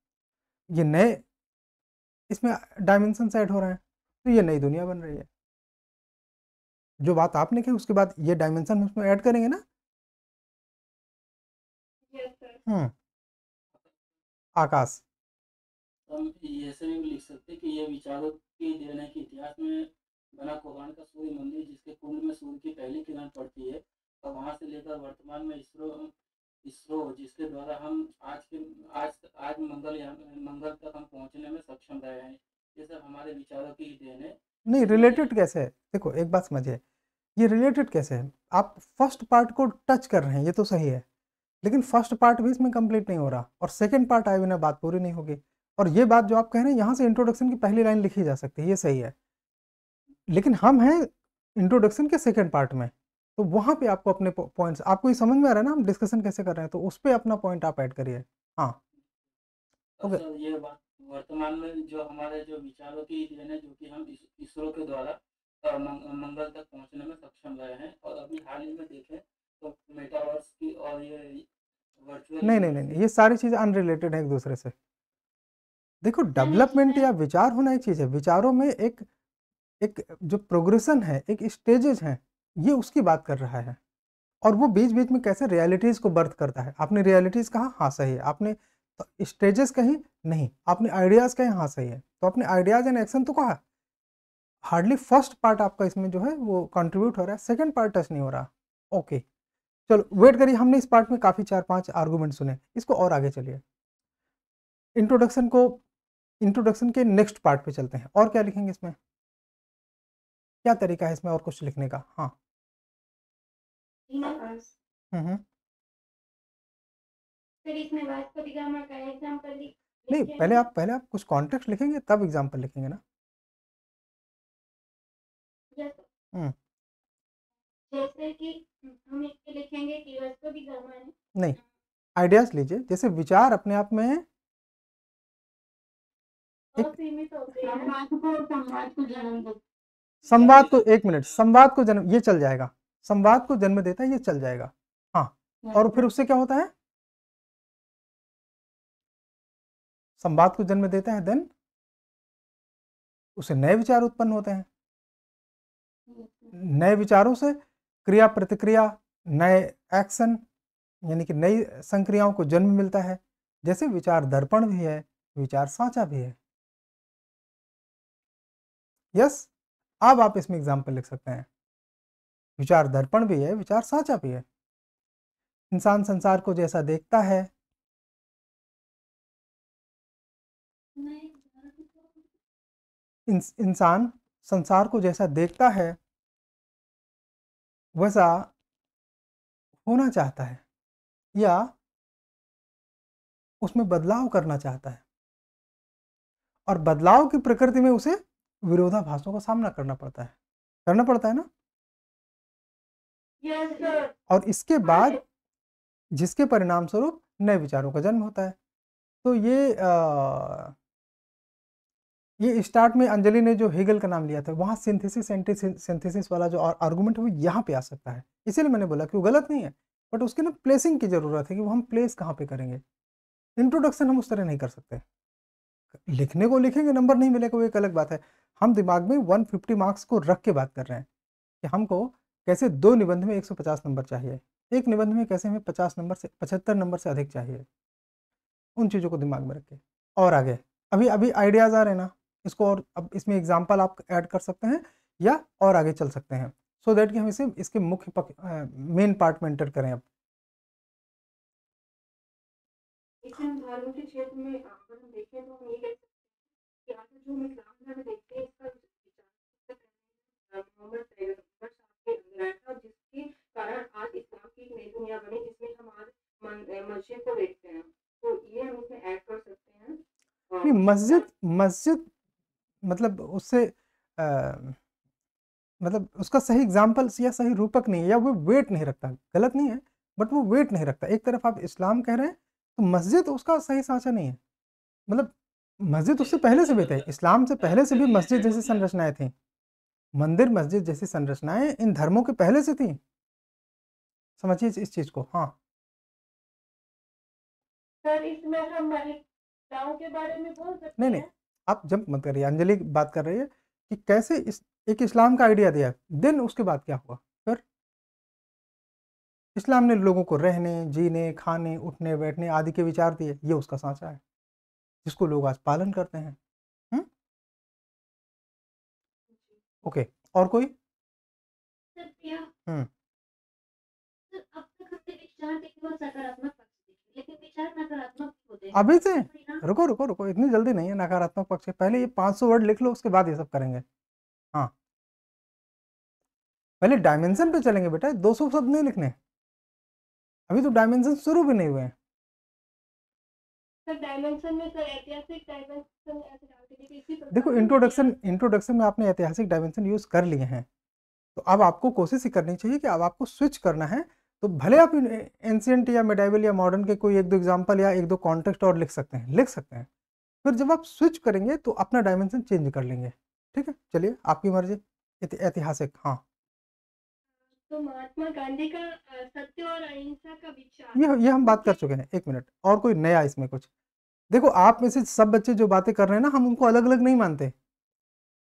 ये नए इसमें डायमेंशन ऐड हो रहे हैं, तो ये नई दुनिया बन रही है। जो बात आपने की उसके बाद ये डायमेंशन उसमें ऐड करेंगे ना। आकाश, हम ऐसे भी लिख सकते हैं कि ये विचारों की देन है कि इतिहास में बना कोहान का सूर्य मंदिर जिसके कुंड में सूर्य की पहली किरण पड़ती है और वहां से लेकर वर्तमान में इसरो जिसके द्वारा हम आज मंगल तक हम पहुंचने में सक्षम रहे हैं, ये सब हमारे विचारों की ही देन है। नहीं रिलेटेड कैसे है? देखो एक बात समझिए, ये रिलेटेड कैसे है? आप फर्स्ट पार्ट को टच कर रहे हैं, ये तो सही है, लेकिन फर्स्ट पार्ट भी इसमें कंप्लीट नहीं हो रहा और सेकंड पार्ट आए बिना बात पूरी नहीं होगी। और ये बात जो आप कह रहे हैं यहाँ से इंट्रोडक्शन की पहली लाइन लिखी जा सकती है, ये सही है, लेकिन हम हैं इंट्रोडक्शन के सेकंड पार्ट में, तो वहाँ पे आपको अपने पॉइंट्स, आपको ये समझ में आ रहा है ना हम डिस्कशन कैसे कर रहे हैं, तो उस पर अपना पॉइंट आप ऐड करिए। हाँ ओके। सर ये बात वर्तमान में जो हमारे जो विचारों की देन है जो कि हम इसरो के द्वारा मंगल तक पहुंचने में सक्षम रहे हैं, और अभी हाल ही में देखें तो मेटावर्स की और ये वर्चुअल नहीं, ये सारी चीज़ें अनरिलेटेड है एक दूसरे से। देखो डेवलपमेंट या विचार होना एक चीज़ है, विचारों में एक एक जो प्रोग्रेशन है, एक स्टेजेस हैं, ये उसकी बात कर रहा है। और वो बीच बीच में कैसे रियलिटीज़ को बर्थ करता है। आपने रियलिटीज़ कहा, हाँ सही है, आपने स्टेजेस कहीं नहीं, आपने आइडियाज़ कहे, हाँ सही है, तो आपने आइडियाज़ एंड एक्शन तो कहा। हार्डली फर्स्ट पार्ट आपका इसमें जो है वो कंट्रीब्यूट हो रहा है, सेकंड पार्ट टच नहीं हो रहा। ओके चलो वेट करिए, हमने इस पार्ट में काफ़ी 4-5 आर्गूमेंट सुने, इसको और आगे चलिए। इंट्रोडक्शन के नेक्स्ट पार्ट पे चलते हैं। और क्या लिखेंगे इसमें, क्या तरीका है इसमें और कुछ लिखने का? हाँ फिर इसमें वास्तविक गामा का एग्जाम्पल नहीं, पहले आप कुछ कॉन्टेक्स्ट लिखेंगे तब एग्जाम्पल लिखेंगे ना। हम्म, जैसे कि हम इसमें लिखेंगे कि वास्तविक गामा है। नहीं, आइडियाज लीजिए। जैसे विचार अपने आप में असीमित होते हैं। संवाद को जन्म दे। संवाद को, एक मिनट, संवाद को जन्म, ये चल जाएगा, संवाद को जन्म देता है, ये चल जाएगा। हाँ, और फिर उससे क्या होता है, संवाद को जन्म देता है, देन उसे नए विचार उत्पन्न होते हैं। नए विचारों से क्रिया प्रतिक्रिया, नए एक्शन, यानी कि नई संक्रियाओं को जन्म मिलता है। जैसे विचार दर्पण भी है, विचार सांचा भी है। यस, अब आप इसमें एग्जाम्पल लिख सकते हैं। विचार दर्पण भी है, विचार सांचा भी है। इंसान संसार को जैसा देखता है, इंसान संसार को जैसा देखता है वैसा होना चाहता है, या उसमें बदलाव करना चाहता है, और बदलाव की प्रकृति में उसे विरोधाभासों का सामना करना पड़ता है ना। Yes sir. और इसके बाद जिसके परिणाम स्वरूप नए विचारों का जन्म होता है। तो ये स्टार्ट में अंजलि ने जो हेगल का नाम लिया था, वहाँ सिंथेसिस वाला जो आर्गुमेंट है वो यहाँ पे आ सकता है। इसीलिए मैंने बोला कि वो गलत नहीं है, बट उसके ना प्लेसिंग की जरूरत है कि वो हम प्लेस कहाँ पे करेंगे। इंट्रोडक्शन हम उस तरह नहीं कर सकते। लिखने को लिखेंगे, नंबर नहीं मिलेगा, वो एक अलग बात है। हम दिमाग में 150 मार्क्स को रख के बात कर रहे हैं कि हमको कैसे 2 निबंध में 150 नंबर चाहिए, एक निबंध में कैसे हमें 50 नंबर से 75 नंबर से अधिक चाहिए। उन चीज़ों को दिमाग में रखें। और आगे अभी आइडियाज़ आ रहे हैं ना, इसको और अब इसमें एग्जाम्पल आप ऐड कर सकते हैं या और आगे चल सकते हैं, सो दैट कि हम इसे इसके मुख्य मेन पार्ट में एंटर करें। अब इसमें धर्म के क्षेत्र में अगर हम देखें तो हम ये कह सकते हैं कि आज जो हम इस्लाम धर्म देखते हैं, इसका विचार मोहम्मद पैगंबर साहब के अंदर आया था, जिसके कारण आज इस्लाम की एक नई दुनिया बनी, जिसमें हम आज मस्जिद को देखते हैं। तो ये हम इसमें ऐड कर सकते हैं। नहीं, मस्जिद मतलब उससे मतलब उसका सही एग्जाम्पल या सही रूपक नहीं है, या वो वेट नहीं रखता। गलत नहीं है, बट वो वेट नहीं रखता। एक तरफ आप इस्लाम कह रहे हैं तो मस्जिद उसका सही सांचा नहीं है। मतलब मस्जिद उससे पहले से भी थे, इस्लाम से पहले से भी मस्जिद जैसी संरचनाएं थी। मंदिर मस्जिद जैसी संरचनाएं इन धर्मों के पहले से थी। समझिए इस चीज को। हाँ सर, इसमें हम महिलाओं के बारे में बोल सकते नहीं, आप जंप मत करिए। अंजलि बात कर रही है कि कैसे एक इस्लाम का आइडिया दिया, देन उसके बाद क्या हुआ। फिर इस्लाम ने लोगों को रहने, जीने, खाने, उठने, बैठने आदि के विचार दिए। ये उसका सांचा है जिसको लोग आज पालन करते हैं। ओके, और कोई? सर प्रिया, हम्म सर अब तक हमने विचार के केवल सकारात्मक पक्ष देखे, लेकिन विचार नकारात्मक होते हैं। अभी से परिणाम रुको, इतनी जल्दी नहीं है नकारात्मक पक्ष। पहले ये 500 वर्ड लिख लो, उसके बाद ये सब करेंगे। हाँ, पहले डायमेंशन पे चलेंगे बेटा, 200 शब्द नहीं लिखने। अभी तो डायमेंशन शुरू भी नहीं हुए हैं। सर डायमेंशन में सर ऐतिहासिक डायमेंशन ऐसे डालते हैं कि इसी प्रकार देखो, इंट्रोडक्शन में आपने ऐतिहासिक डायमेंशन यूज कर लिए हैं, तो अब आपको कोशिश ही करनी चाहिए कि अब आपको स्विच करना है। तो भले आप एंशियंट या मेडाइवल या मॉडर्न के कोई 1-2 एग्जाम्पल या 1-2 कॉन्टेक्स्ट और लिख सकते हैं। फिर जब आप स्विच करेंगे तो अपना डायमेंशन चेंज कर लेंगे। ठीक है, चलिए आपकी मर्जी। ऐतिहासिक, हाँ। तो महात्मा गांधी का सत्य और अहिंसा का विचार, ये हम बात कर चुके हैं। 1 मिनट, और कोई नया इसमें कुछ? देखो, आप में से सब बच्चे जो बातें कर रहे हैं ना, हम उनको अलग अलग नहीं मानते।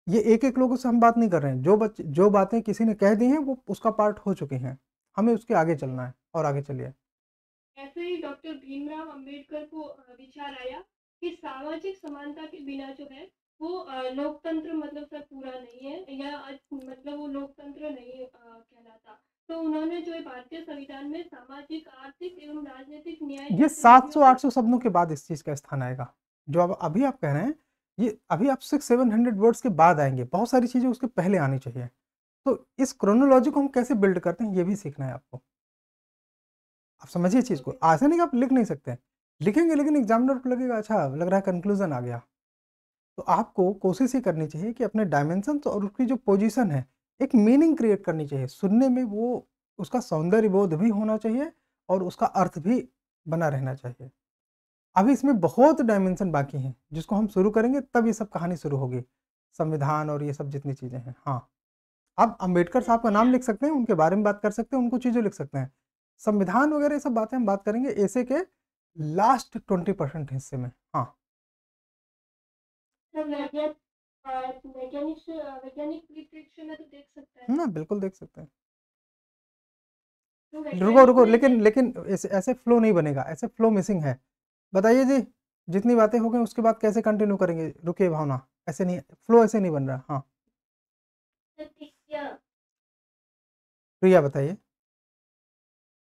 ये एक लोगों से हम बात नहीं कर रहे हैं। जो बातें किसी ने कह दी हैं वो उसका पार्ट हो चुके हैं, हमें उसके आगे चलना है। और आगे चलिए। ऐसे ही डॉक्टर भीमराव अंबेडकर को विचार आया कि सामाजिक समानता के बिना जो है वो लोकतंत्र मतलब सर पूरा नहीं है, या मतलब वो लोकतंत्र नहीं कहलाता। तो उन्होंने जो है भारतीय संविधान में सामाजिक, आर्थिक एवं राजनीतिक न्याय, ये 700-800 शब्दों के बाद इस चीज का स्थान आएगा। जो अब अभी आप कह रहे हैं, ये अभी आप 600-700 वर्ड्स के बाद आएंगे। बहुत सारी चीजें उसके पहले आनी चाहिए। तो इस क्रोनोलॉजी को हम कैसे बिल्ड करते हैं, ये भी सीखना है आपको। अब आप समझिए चीज़ को, ऐसा नहीं कि आप लिख नहीं सकते, लिखेंगे लेकिन एग्जामिनर को लगेगा अच्छा लग रहा है कंक्लूजन आ गया। तो आपको कोशिश ये करनी चाहिए कि अपने डायमेंशंस और उसकी जो पोजीशन है एक मीनिंग क्रिएट करनी चाहिए, सुनने में वो उसका सौंदर्य बोध भी होना चाहिए और उसका अर्थ भी बना रहना चाहिए। अभी इसमें बहुत डायमेंशन बाकी हैं जिसको हम शुरू करेंगे तब ये सब कहानी शुरू होगी, संविधान और ये सब जितनी चीज़ें हैं। हाँ, आप अंबेडकर साहब का नाम लिख सकते हैं, उनके बारे में बात कर सकते हैं, उनको चीज़ें लिख सकते हैं। संविधान वगैरह ये सब बातें हम बात करेंगे ऐसे के लास्ट 20% हिस्से में। हाँ, सर वैज्ञानिक लिटरेचर में तो देख सकता है। ना बिल्कुल देख सकते हैं। तो रुको रुको, वैज्ञानिक लेकिन ऐसे फ्लो नहीं बनेगा, ऐसे फ्लो मिसिंग है। बताइए जी, जितनी बातें हो गई उसके बाद कैसे कंटिन्यू करेंगे? रुकिए भावना, ऐसे नहीं, फ्लो ऐसे नहीं बन रहा। हाँ प्रिया बताइए।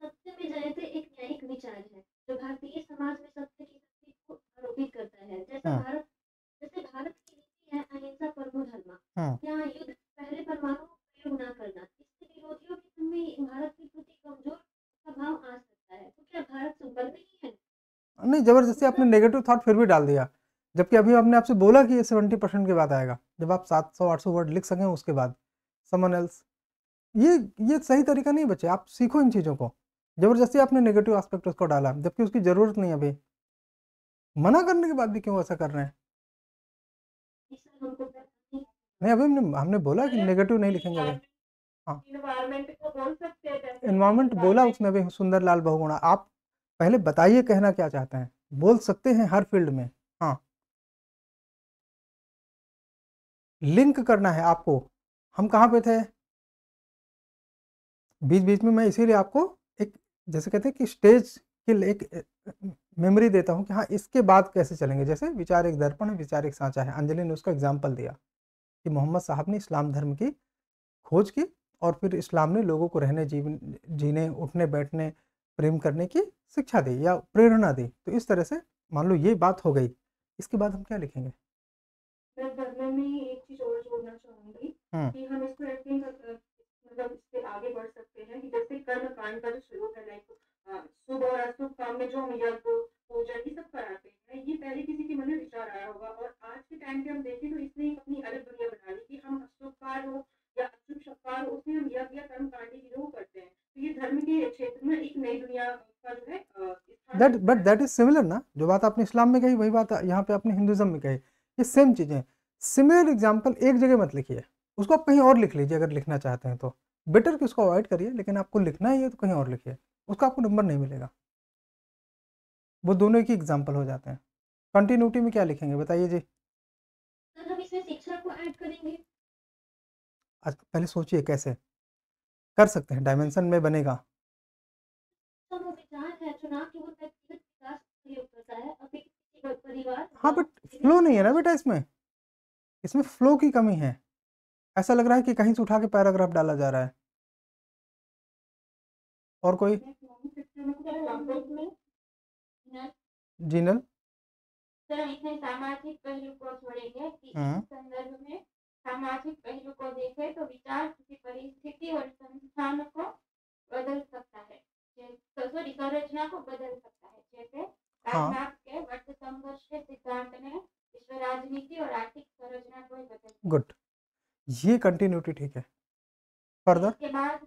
सत्य में जयते एक न्यायिक विचार है जो भारतीय समाज में सत्य की शक्ति को आरोपित करता है। जैसे भारत की नीति है अहिंसा परमो धर्मा, यहाँ युद्ध पहले परमाणु प्रयोग न करना। इससे विरोधियों के मन में भारत के प्रति कमजोर स्वभाव आ सकता है। तो क्या भारत संपन्न नहीं है? नहीं, जबरदस्ती आपने नेगेटिव थॉट फिर भी डाल दिया, जबकि अभी आपने आपसे बोला कि ये 70% के बाद आएगा, जब आप 700-800 वर्ड लिख सकें उसके बाद समन एल्स। ये सही तरीका नहीं बचे, आप सीखो इन चीज़ों को। जबरदस्ती आपने नेगेटिव एस्पेक्ट उसको डाला जबकि उसकी ज़रूरत नहीं। अभी मना करने के बाद भी क्यों ऐसा कर रहे हैं? नहीं, अभी हमने बोला कि नेगेटिव नहीं लिखेंगे अभी। हाँ, इन्वायरमेंट को बोल सकते हैं। इन्वायरमेंट बोला उसने अभी, सुंदरलाल बहुगुणा। आप पहले बताइए कहना क्या चाहते हैं, बोल सकते हैं हर फील्ड में। हाँ, लिंक करना है आपको। हम कहाँ पे थे? बीच बीच में मैं इसीलिए आपको एक, जैसे कहते हैं कि स्टेज की एक मेमोरी देता हूँ कि हाँ इसके बाद कैसे चलेंगे। जैसे विचार एक दर्पण है, विचार एक सांचा है, अंजलि ने उसका एग्जाम्पल दिया कि मोहम्मद साहब ने इस्लाम धर्म की खोज की और फिर इस्लाम ने लोगों को रहने जीने उठने बैठने प्रेम करने की शिक्षा दी या प्रेरणा दी। तो इस तरह से मान लो ये बात हो गई, इसके बाद हम क्या लिखेंगे? मैं में एक चीज और जोड़ना चाहूंगी कि हम इसको ऐसे मतलब इससे आगे बढ़ सकते हैं कि जैसे कर्म कांड का जो श्लोक है, लाइक शुभ और अशुभ काम में जो हम यज्ञ पूजा ये सब कराते हैं, ये पहले किसी के मन में विचार आया होगा और आज के टाइम पे हम देखें तो इसने एक अपनी अलग दुनिया बना ली कि हम अशुभ कार्य हो या अशुभ शक्कार हो उसमें हम यज्ञ या कर्म कांड की चीजों को करते हैं। तो ये धर्म के क्षेत्र में एक नई दुनिया का जो है बट दैट इज सिमिलर ना, जो बात आपने इस्लाम में कही वही बात यहाँ पे आपने हिंदुज्म में कही, ये सेम चीज़ें। सिमिलर एग्जाम्पल एक जगह मत लिखिए, उसको आप कहीं और लिख लीजिए अगर लिखना चाहते हैं तो। बेटर कि उसको अवॉइड करिए, लेकिन आपको लिखना ही है तो कहीं और लिखिए, उसका आपको नंबर नहीं मिलेगा। वो दोनों एक ही एग्जाम्पल हो जाते हैं। कंटिन्यूटी में क्या लिखेंगे बताइए जी? सर हम इसमें शिक्षा को ऐड करेंगे। आज पहले सोचिए कैसे कर सकते हैं, डायमेंशन में बनेगा। वो विचार है चुनाव केवल व्यक्तिगत विकास प्रयोग करता है, अभी किसी परिवार। हाँ बट फ्लो नहीं है ना बेटा, इसमें फ्लो की कमी है। ऐसा लग रहा है कि कहीं से उठा के पैराग्राफ डाला जा रहा है। और कोई? जीनल सर इसमें सामाजिक पहलू को छोड़ेंगे कि इस संदर्भ में सामाजिक पहलू को देखें तो विचार किसी परिस्थिति और संस्थान को बदल सकता है, सॉरी संरचना को बदल सकता है। जैसे राजनाथ के वर्ष संघर्ष के सिद्धांत ने विश्व राजनीति और आर्थिक संरचना को बदल। गुड, ये कंटिन्यूटी ठीक है। फर्दर इसके बाद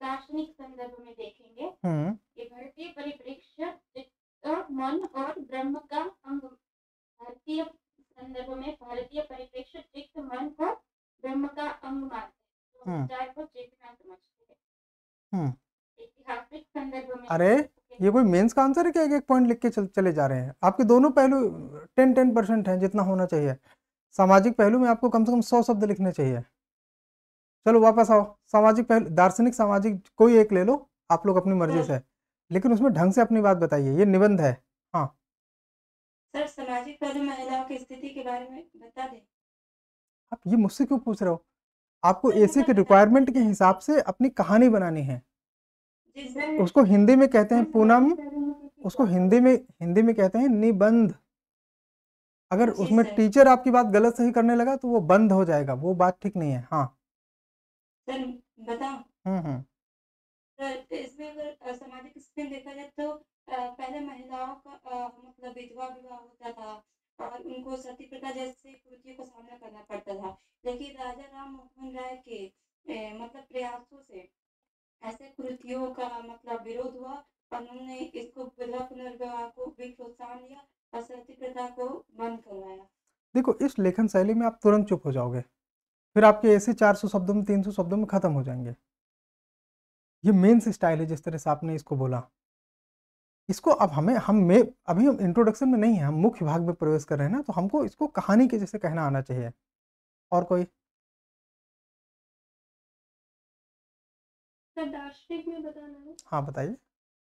दार्शनिक संदर्भ में देखेंगे कि भारतीय परिप्रेक्ष्य मन और ब्रह्म का अंग। भारतीय संदर्भ में भारतीय परिप्रेक्ष्य चित्त मन को ब्रह्म का अंग मानते हैं, विचार को चेतना समझते हैं। ऐतिहासिक संदर्भ में अरे ये कोई मेंस का आंसर है क्या? एक पॉइंट लिख के चले जा रहे हैं। आपके दोनों पहलू 10% हैं जितना होना चाहिए। सामाजिक पहलू में आपको कम से कम 100 शब्द लिखने चाहिए। चलो वापस आओ, सामाजिक पहलू, दार्शनिक सामाजिक कोई एक ले लो आप लोग अपनी मर्जी से, लेकिन उसमें ढंग से अपनी बात बताइए। ये निबंध है। हाँ सर सामाजिक पहलू महिलाओं की स्थिति के बारे में बता दें। आप ये मुझसे क्यों पूछ रहे हो? आपको एसी के रिक्वायरमेंट के हिसाब से अपनी कहानी बनानी है। उसको हिंदी में कहते हैं पूनम, उसको हिंदी में कहते हैं निबंध। अगर उसमें टीचर आपकी बात गलत सही करने लगा तो वो बंद हो जाएगा, वो बात ठीक नहीं है। हाँ सर बताओ। हम्म सर इसमें अगर सामाजिक फिर देखा जाए तो पहले महिलाओं का मतलब विधवा विवाह होता था और उनको सती प्रथा जैसे कुरीतियों का सामना करना पड़ता था। लेकिन राजा राम मोहन राय के मतलब प्रयासों से ऐसे कुरीतियों का मतलब विरोध हुआ और उन्होंने इसको विधवा पुनर्विवाह को भी प्रोत्साहन दिया और सती प्रथा को बंद करवाया। देखो इस लेखन शैली में आप तुरंत चुप हो जाओगे, फिर आपके ऐसे 400 शब्दों में 300 शब्दों में खत्म हो जाएंगे। ये मेंस स्टाइल है जिस तरह से आपने इसको बोला। इसको अब अभी हम इंट्रोडक्शन में नहीं है, हम मुख्य भाग में प्रवेश कर रहे हैं ना, तो हमको इसको कहानी के जैसे कहना आना चाहिए। और कोई? सर दार्शनिक में बताना है। हाँ बताइए,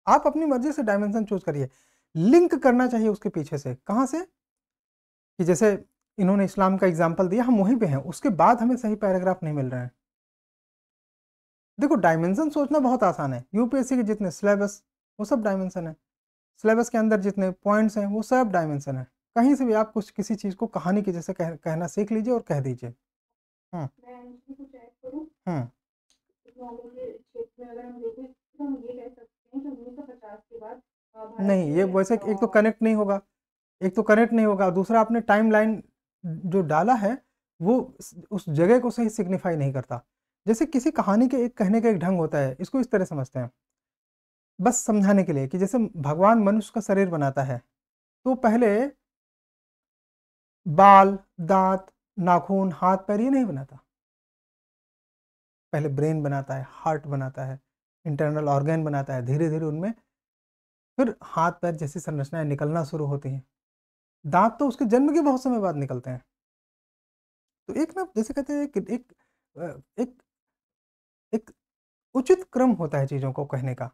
आप अपनी मर्जी से डायमेंशन चूज करिए, लिंक करना चाहिए उसके पीछे से। कहाँ से? कि जैसे इन्होंने इस्लाम का एग्जाम्पल दिया, हम वहीं पे हैं, उसके बाद हमें सही पैराग्राफ नहीं मिल रहे हैं। देखो डायमेंशन सोचना बहुत आसान है, यूपीएससी के जितने सिलेबस वो सब डायमेंशन है, सिलेबस के अंदर जितने पॉइंट्स हैं वो सब डायमेंशन है। कहीं से भी आप कुछ किसी चीज़ को कहानी की जैसे कहना सीख लीजिए और कह दीजिए। मैं इसमें कुछ ऐड करूं? हम्म टेक्नोलॉजी क्षेत्र में अगर हम देखें तो हम ये कह सकते हैं कि 1950 के बाद भारत नहीं, ये में वैसे एक तो कनेक्ट नहीं होगा, दूसरा आपने टाइम लाइन जो डाला है वो उस जगह को सही सिग्निफाई नहीं करता। जैसे किसी कहानी के एक कहने का एक ढंग होता है, इसको इस तरह समझते हैं बस समझाने के लिए, कि जैसे भगवान मनुष्य का शरीर बनाता है तो पहले बाल, दांत, नाखून, हाथ पैर ये नहीं बनाता, पहले ब्रेन बनाता है, हार्ट बनाता है, इंटरनल ऑर्गन बनाता है, धीरे धीरे उनमें फिर हाथ पैर जैसी संरचनाएं निकलना शुरू होती हैं। दांत तो उसके जन्म के बहुत समय बाद निकलते हैं। तो एक ना जैसे कहते हैं कि एक एक उचित क्रम होता है चीज़ों को कहने का,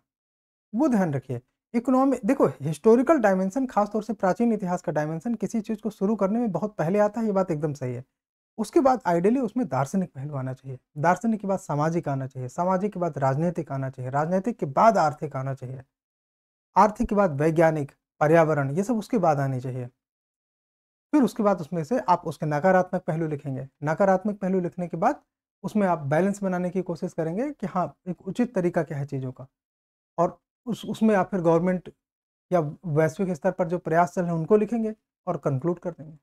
वो ध्यान रखिए। इकोनॉमी देखो, हिस्टोरिकल डायमेंशन, खासतौर से प्राचीन इतिहास का डायमेंशन किसी चीज़ को शुरू करने में बहुत पहले आता है, ये बात एकदम सही है। उसके बाद आइडियली उसमें दार्शनिक पहलू आना चाहिए, दार्शनिक के बाद सामाजिक आना चाहिए, सामाजिक के बाद राजनीतिक आना चाहिए, राजनीतिक के बाद आर्थिक आना चाहिए, आर्थिक के बाद वैज्ञानिक, पर्यावरण, ये सब उसके बाद आने चाहिए। फिर उसके बाद उसमें से आप उसके नकारात्मक पहलू लिखेंगे, नकारात्मक पहलू लिखने के बाद उसमें आप बैलेंस बनाने की कोशिश करेंगे कि हाँ एक उचित तरीका क्या है चीज़ों का, और उसमें आप फिर गवर्नमेंट या वैश्विक स्तर पर जो प्रयास चल रहे हैं उनको लिखेंगे और कंक्लूड कर देंगे।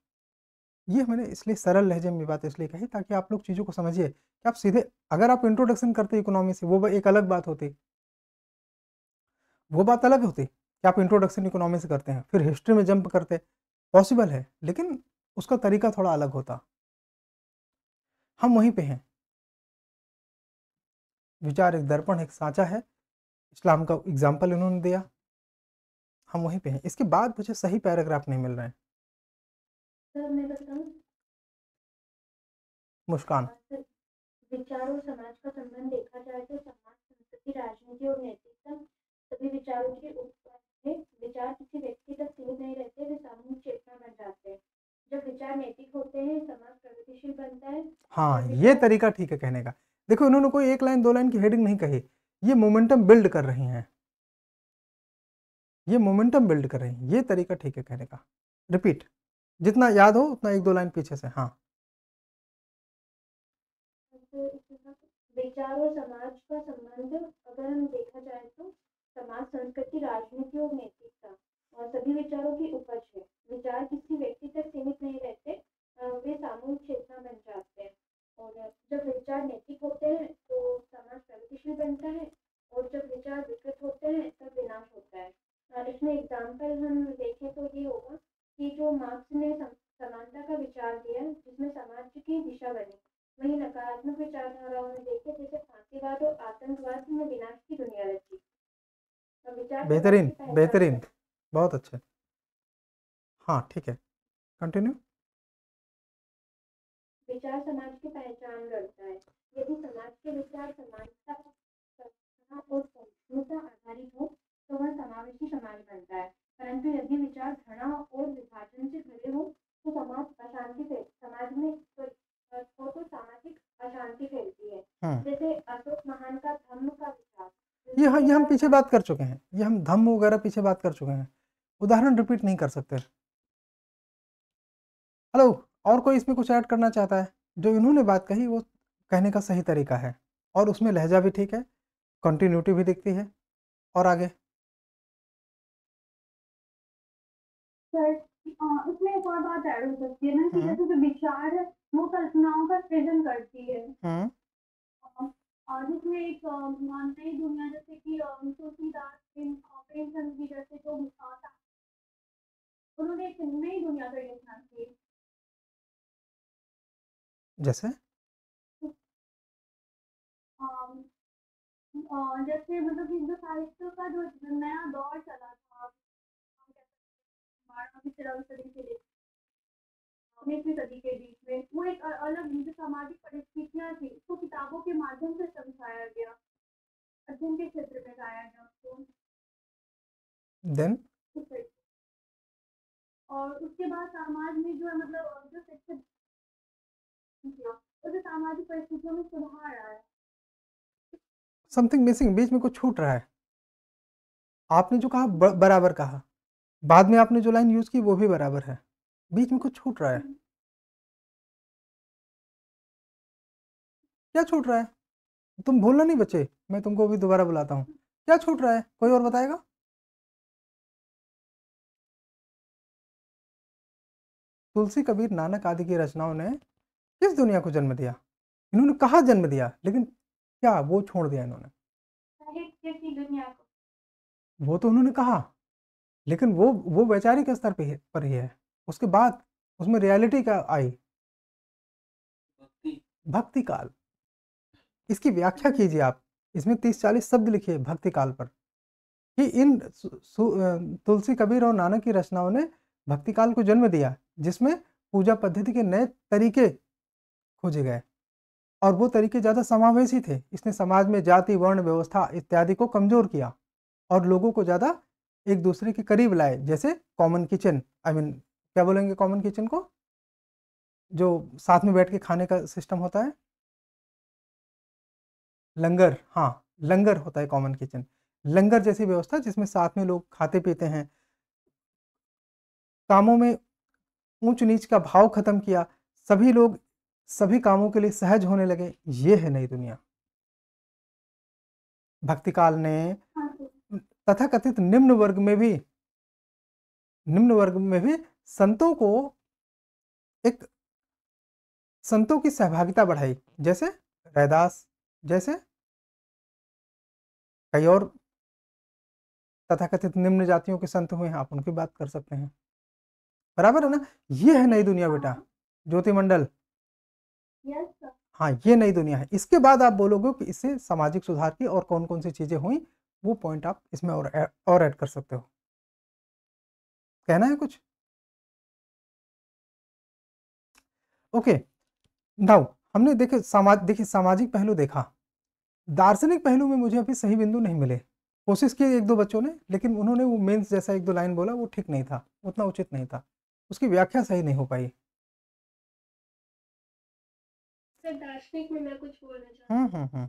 ये मैंने इसलिए सरल लहजे में बात इसलिए कही ताकि आप लोग चीज़ों को समझिए कि आप सीधे, अगर आप इंट्रोडक्शन करते इकोनॉमी से वो एक अलग बात होती, वो बात अलग होती कि आप इंट्रोडक्शन इकोनॉमी से करते हैं फिर हिस्ट्री में जंप करते, पॉसिबल है, लेकिन उसका तरीका थोड़ा अलग होता। हम वहीं पे हैं, विचार एक दर्पण एक सांचा है, इस्लाम का एग्जाम्पल इन्होंने दिया, हम वहीं पे हैं। इसके बाद मुझे सही पैराग्राफ नहीं मिल रहे हैं। सर मैं बताऊं, मुस्कान? विचार और समाज का संबंध देखा जाए तो समाज, संस्कृति, राजनीति और नैतिकता सभी विचारों की उत्पत्ति है। विचार किसी व्यक्ति तक सीमित नहीं रहते, वे सामूहिक चेतना बन जाते हैं। जब विचार नैतिक होते हैं समाज प्रगतिशील बनता है। हाँ, ये तरीका ठीक है कहने का। देखो इन्होंने कोई एक लाइन दो लाइन की हेडिंग नहीं कही, ये मोमेंटम बिल्ड कर रही हैं, ये मोमेंटम बिल्ड कर रही हैं, ये तरीका ठीक है कहने का। रिपीट, जितना याद हो उतना एक दो लाइन पीछे से। हाँ, विचार और समाज का संबंध अगर हम देखा जाए तो समाज, संस्कृति, राजनीति और नैतिकता और सभी विचारों की उपज है। विचार किसी व्यक्ति तक सीमित नहीं रहते, वे सामूहिक चेतना बन जाते हैं। और जब विचार नैतिक होते हैं तो समाज प्रगतिशील बनता है, और जब विचार विकृत होते हैं तब विनाश होता है। इसमें एग्जाम्पल हम देखें तो ये होगा कि जो मार्क्स ने समानता का विचार दिया जिसमें समाज की दिशा बनी, वही नकारात्मक विचारधाराओं में देखे जैसे फांसीवाद और आतंकवाद में विनाश की दुनिया रची। बेहतरीन बेहतरीन, बहुत अच्छे। हाँ ठीक है, कंटिन्यू। विचार समाज की पहचान करता है। यदि समाज के विचार समानता और सहिष्णुता आधारित हो तो वह समावेशी समाज बनता है, परंतु यदि विचार घृणा और विभाजन से भरे हो तो समाज में तो सामाजिक अशांति फैलती है। जैसे अशोक महान का धम्म का विचार, ये हम पीछे बात कर चुके हैं, ये हम धम्म वगैरह पीछे बात कर चुके हैं, उदाहरण रिपीट नहीं कर सकते। हेलो, और कोई इसमें कुछ ऐड करना चाहता है? जो इन्होंने बात कही वो कहने का सही तरीका है, और उसमें लहजा भी ठीक है, कंटिन्यूटी भी दिखती है। और आगे सर इसमें एक और बात ऐड हो सकती है ना कि हम्म। जैसे जो विचार है वो कल्पनाओं का सृजन करती है और जिसमें एक नई दुनिया जैसे कि तुलसीदास प्रेमचंद जी जैसे जो उन्होंने एक नई दुनिया का योजना की जैसे जैसे मतलब कि जो साहित्य का जो नया दौर चला था हम कह सकते हैं 12वीं 13वीं सदी से लेकर 19वीं सदी के बीच में वो एक अलग जो सामाजिक परिस्थितियां थी उसको किताबों के माध्यम से समझाया गया अध्ययन के क्षेत्र में लाया गया उसको देन उस तरीके से। और उसके बाद समाज में जो है मतलब जो शिक्षित किया उससे सामाजिक परिस्थितियों में सुधार आया समथिंग मिसिंग, बीच में कुछ छूट रहा है। आपने जो कहा बराबर कहा, बाद में आपने जो लाइन यूज की वो भी बराबर है, बीच में कुछ छूट रहा है। क्या छूट रहा है? तुम भूलना नहीं बच्चे, मैं तुमको भी दोबारा बुलाता हूँ। क्या छूट रहा है, कोई और बताएगा? तुलसी, कबीर, नानक आदि की रचनाओं ने किस दुनिया को जन्म दिया? इन्होंने कहा जन्म दिया, लेकिन क्या वो छोड़ दिया इन्होंने? साहित्य की दुनिया को वो तो उन्होंने कहा, लेकिन वो वैचारिक स्तर पर ही है। उसके बाद उसमें रियलिटी क्या आई? भक्ति भक्ति काल। इसकी व्याख्या कीजिए आप, इसमें 30-40 शब्द लिखिए भक्ति काल पर कि इन तुलसी, कबीर और नानक की रचनाओं ने भक्ति काल को जन्म दिया, जिसमें पूजा पद्धति के नए तरीके खोजे गए और वो तरीके ज़्यादा समावेशी थे। इसने समाज में जाति, वर्ण व्यवस्था इत्यादि को कमजोर किया और लोगों को ज़्यादा एक दूसरे के करीब लाए। जैसे कॉमन किचन, आई मीन क्या बोलेंगे कॉमन किचन को, जो साथ में बैठ के खाने का सिस्टम होता है, लंगर। हाँ, लंगर होता है कॉमन किचन, लंगर जैसी व्यवस्था जिसमें साथ में लोग खाते पीते हैं। कामों में ऊंच नीच का भाव खत्म किया, सभी लोग सभी कामों के लिए सहज होने लगे। ये है नई दुनिया। भक्ति काल ने तथाकथित निम्न वर्ग में भी संतों को एक संतों की सहभागिता बढ़ाई। जैसे रैदास, जैसे कई और तथाकथित निम्न जातियों के संत हुए हैं, आप उनकी बात कर सकते हैं। बराबर है ना? ये है नई दुनिया बेटा, ज्योति मंडल। यस सर हाँ, ये नई दुनिया है। इसके बाद आप बोलोगे कि इससे सामाजिक सुधार की और कौन कौन सी चीजें हुई, वो पॉइंट आप इसमें और ऐड कर सकते हो। कहना है कुछ? ओके, नाउ हमने देखिए सामाजिक पहलू देखा, दार्शनिक पहलू में मुझे अभी सही बिंदु नहीं मिले। कोशिश की एक दो बच्चों ने, लेकिन उन्होंने वो मेंस जैसा एक दो लाइन बोला, वो ठीक नहीं था, उतना उचित नहीं था, उसकी व्याख्या सही नहीं हो पाई। सर दार्शनिक में मैं कुछ बोलना चाहती हूँ। हम्म।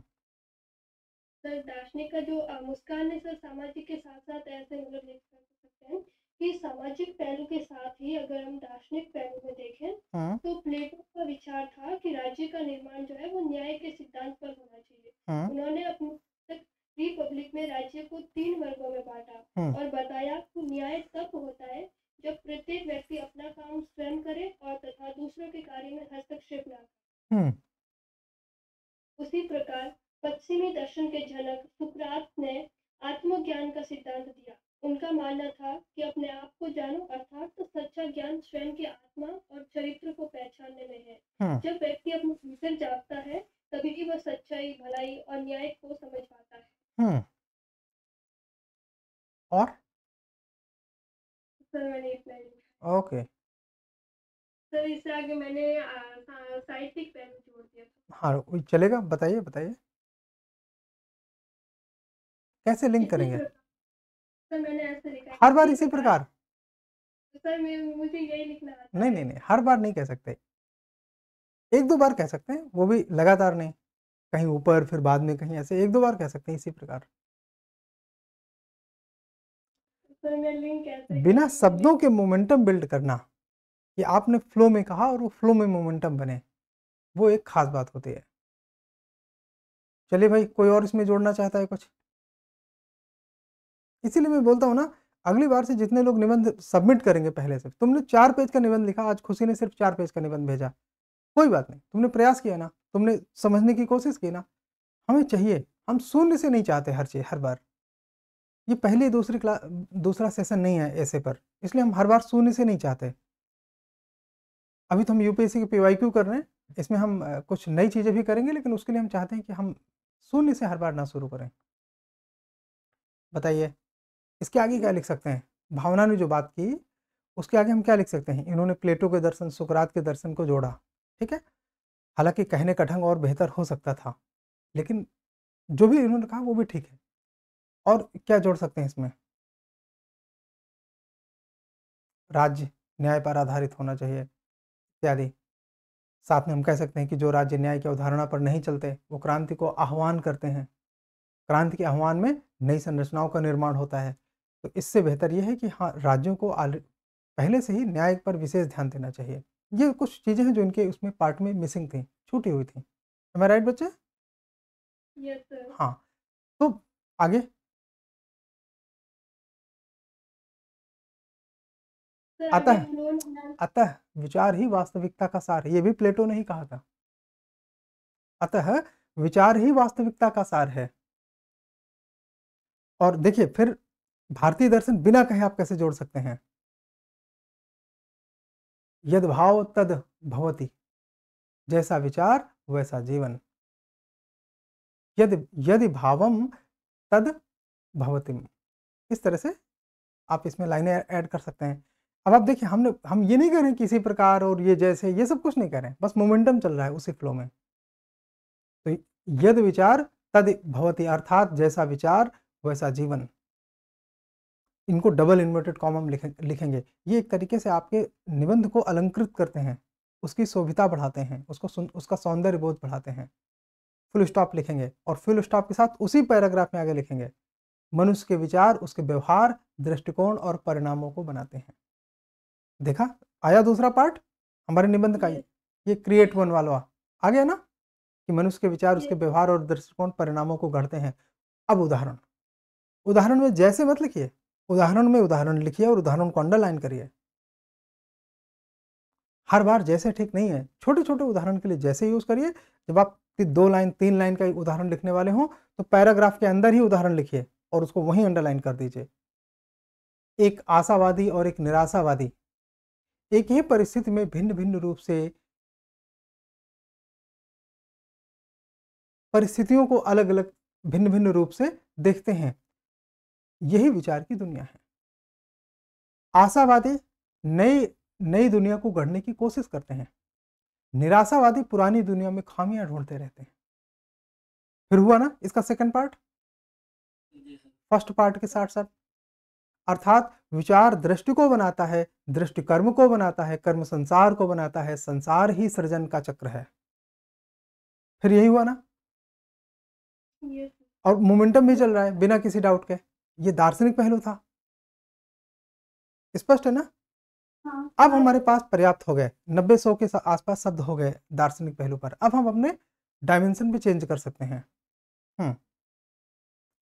सर दार्शनिक का जो मुस्कान है सर, सामाजिक के साथ साथ ऐसे मतलब लिख सकते हैं कि सामाजिक पहलू के साथ ही अगर हम दार्शनिक पहलू में देखें तो प्लेटो का विचार था कि राज्य का निर्माण जो है वो न्याय के सिद्धांत पर होना चाहिए। उन्होंने अपनी रिपब्लिक में राज्य को 3 वर्गों में बांटा और बताया कि न्याय तब होता है जब प्रत्येक व्यक्ति अपना काम स्वयं करे और तथा दूसरों के कार्य में हस्तक्षेप न करे। उसी प्रकार पश्चिमी दर्शन के जनक सुकरात ने आत्मज्ञान का सिद्धांत दिया। उनका मानना था कि अपने आप को जानो, अर्थात तो सच्चा ज्ञान स्वयं की आत्मा और चरित्र को पहचानने में है। जब व्यक्ति अपने भीतर जागता है तभी वह सच्चाई, भलाई और न्याय को समझ पाता है। और सर मैंने इतना ही। ओके, सर इससे आगे मैंने साहित्यिक पहलू जोड़ दिया। हाँ चलेगा, बताइए बताइए कैसे लिंक करेंगे? सर मैंने ऐसे लिखा, हर बार इसी प्रकार? सर मुझे यही लिखना आता नहीं नहीं नहीं, हर बार नहीं कह सकते, एक दो बार कह सकते हैं, वो भी लगातार नहीं, कहीं ऊपर फिर बाद में कहीं ऐसे एक दो बार कह सकते हैं इसी प्रकार। सर मैं लिंक कैसे बिना शब्दों के मोमेंटम बिल्ड करना, कि आपने फ्लो में कहा और वो फ्लो में मोमेंटम बने, वो एक खास बात होती है। चलिए भाई, कोई और इसमें जोड़ना चाहता है कुछ? इसीलिए मैं बोलता हूँ ना, अगली बार से जितने लोग निबंध सबमिट करेंगे, पहले से तुमने 4 पेज का निबंध लिखा, आज खुशी ने सिर्फ 4 पेज का निबंध भेजा, कोई बात नहीं, तुमने प्रयास किया ना, तुमने समझने की कोशिश की ना। हमें चाहिए, हम शून्य से नहीं चाहते हर चीज़ हर बार। ये पहली दूसरा सेशन नहीं है ऐसे पर, इसलिए हम हर बार शून्य से नहीं चाहते। अभी तो हम यूपीएससी के पीवाईक्यू कर रहे हैं, इसमें हम कुछ नई चीज़ें भी करेंगे, लेकिन उसके लिए हम चाहते हैं कि हम शून्य से हर बार ना शुरू करें। बताइए इसके आगे क्या लिख सकते हैं? भावना ने जो बात की उसके आगे हम क्या लिख सकते हैं? इन्होंने प्लेटो के दर्शन, सुकरात के दर्शन को जोड़ा, ठीक है। हालांकि कहने का ढंग और बेहतर हो सकता था, लेकिन जो भी इन्होंने कहा वो भी ठीक है। और क्या जोड़ सकते हैं इसमें? राज्य न्याय पर आधारित होना चाहिए इत्यादि। साथ में हम कह सकते हैं कि जो राज्य न्याय की अवधारणा पर नहीं चलते वो क्रांति को आह्वान करते हैं। क्रांति के आह्वान में नई संरचनाओं का निर्माण होता है। तो इससे बेहतर यह है कि हाँ, राज्यों को पहले से ही न्याय पर विशेष ध्यान देना चाहिए। ये कुछ चीज़ें हैं जो इनके उसमें पार्ट में मिसिंग थी, छूटी हुई थी। एम आई राइट बच्चे? Yes sir. हाँ, तो आगे सर आता आगे है, फ्लो एंड अतः विचार ही वास्तविकता का सार है। ये भी प्लेटो ने ही कहा था। अतः विचार ही वास्तविकता का सार है। और देखिए फिर भारतीय दर्शन बिना कहे आप कैसे जोड़ सकते हैं? यद भाव तद भवति, जैसा विचार वैसा जीवन। यदि भावम तद भवति, इस तरह से आप इसमें लाइनें ऐड कर सकते हैं। अब आप देखिए हम ये नहीं कह रहे हैं किसी प्रकार और ये जैसे, ये सब कुछ नहीं कह रहे हैं, बस मोमेंटम चल रहा है उसी फ्लो में। तो यद विचार तद भवति, अर्थात जैसा विचार वैसा जीवन। इनको डबल इन्वर्टेड कॉमा में लिखेंगे। ये एक तरीके से आपके निबंध को अलंकृत करते हैं, उसकी शोभिता बढ़ाते हैं, उसका सौंदर्य बोध बढ़ाते हैं। फुल स्टॉप लिखेंगे और फुल स्टॉप के साथ उसी पैराग्राफ में आगे लिखेंगे, मनुष्य के विचार उसके व्यवहार, दृष्टिकोण और परिणामों को बनाते हैं। देखा, आया दूसरा पार्ट हमारे निबंध का। ये क्रिएट वन वाला आ गया ना, कि मनुष्य के विचार उसके व्यवहार और दृष्टिकोण परिणामों को गढ़ते हैं। अब उदाहरण में जैसे मत लिखिए, उदाहरण में उदाहरण लिखिए और उदाहरण को अंडरलाइन करिए। हर बार जैसे ठीक नहीं है, छोटे छोटे उदाहरण के लिए जैसे यूज करिए। जब आप 2 लाइन 3 लाइन का उदाहरण लिखने वाले हों तो पैराग्राफ के अंदर ही उदाहरण लिखिए और उसको वहीं अंडरलाइन कर दीजिए। एक आशावादी और एक निराशावादी एक ही परिस्थिति में भिन्न भिन्न रूप से परिस्थितियों को अलग अलग भिन्न भिन्न रूप से देखते हैं। यही विचार की दुनिया है। आशावादी नई दुनिया को गढ़ने की कोशिश करते हैं, निराशावादी पुरानी दुनिया में खामियां ढूंढते रहते हैं। फिर हुआ ना इसका सेकंड पार्ट, फर्स्ट पार्ट के साथ साथ। अर्थात विचार दृष्टि को बनाता है, दृष्टि कर्म को बनाता है, कर्म संसार को बनाता है, संसार ही सृजन का चक्र है। फिर यही हुआ ना, यस और मोमेंटम भी चल रहा है बिना किसी डाउट के। ये दार्शनिक पहलू था, स्पष्ट है ना? हाँ अब हमारे पास पर्याप्त हो गए, 90-100 के आसपास शब्द हो गए दार्शनिक पहलू पर। अब हम अपने डायमेंशन भी चेंज कर सकते हैं।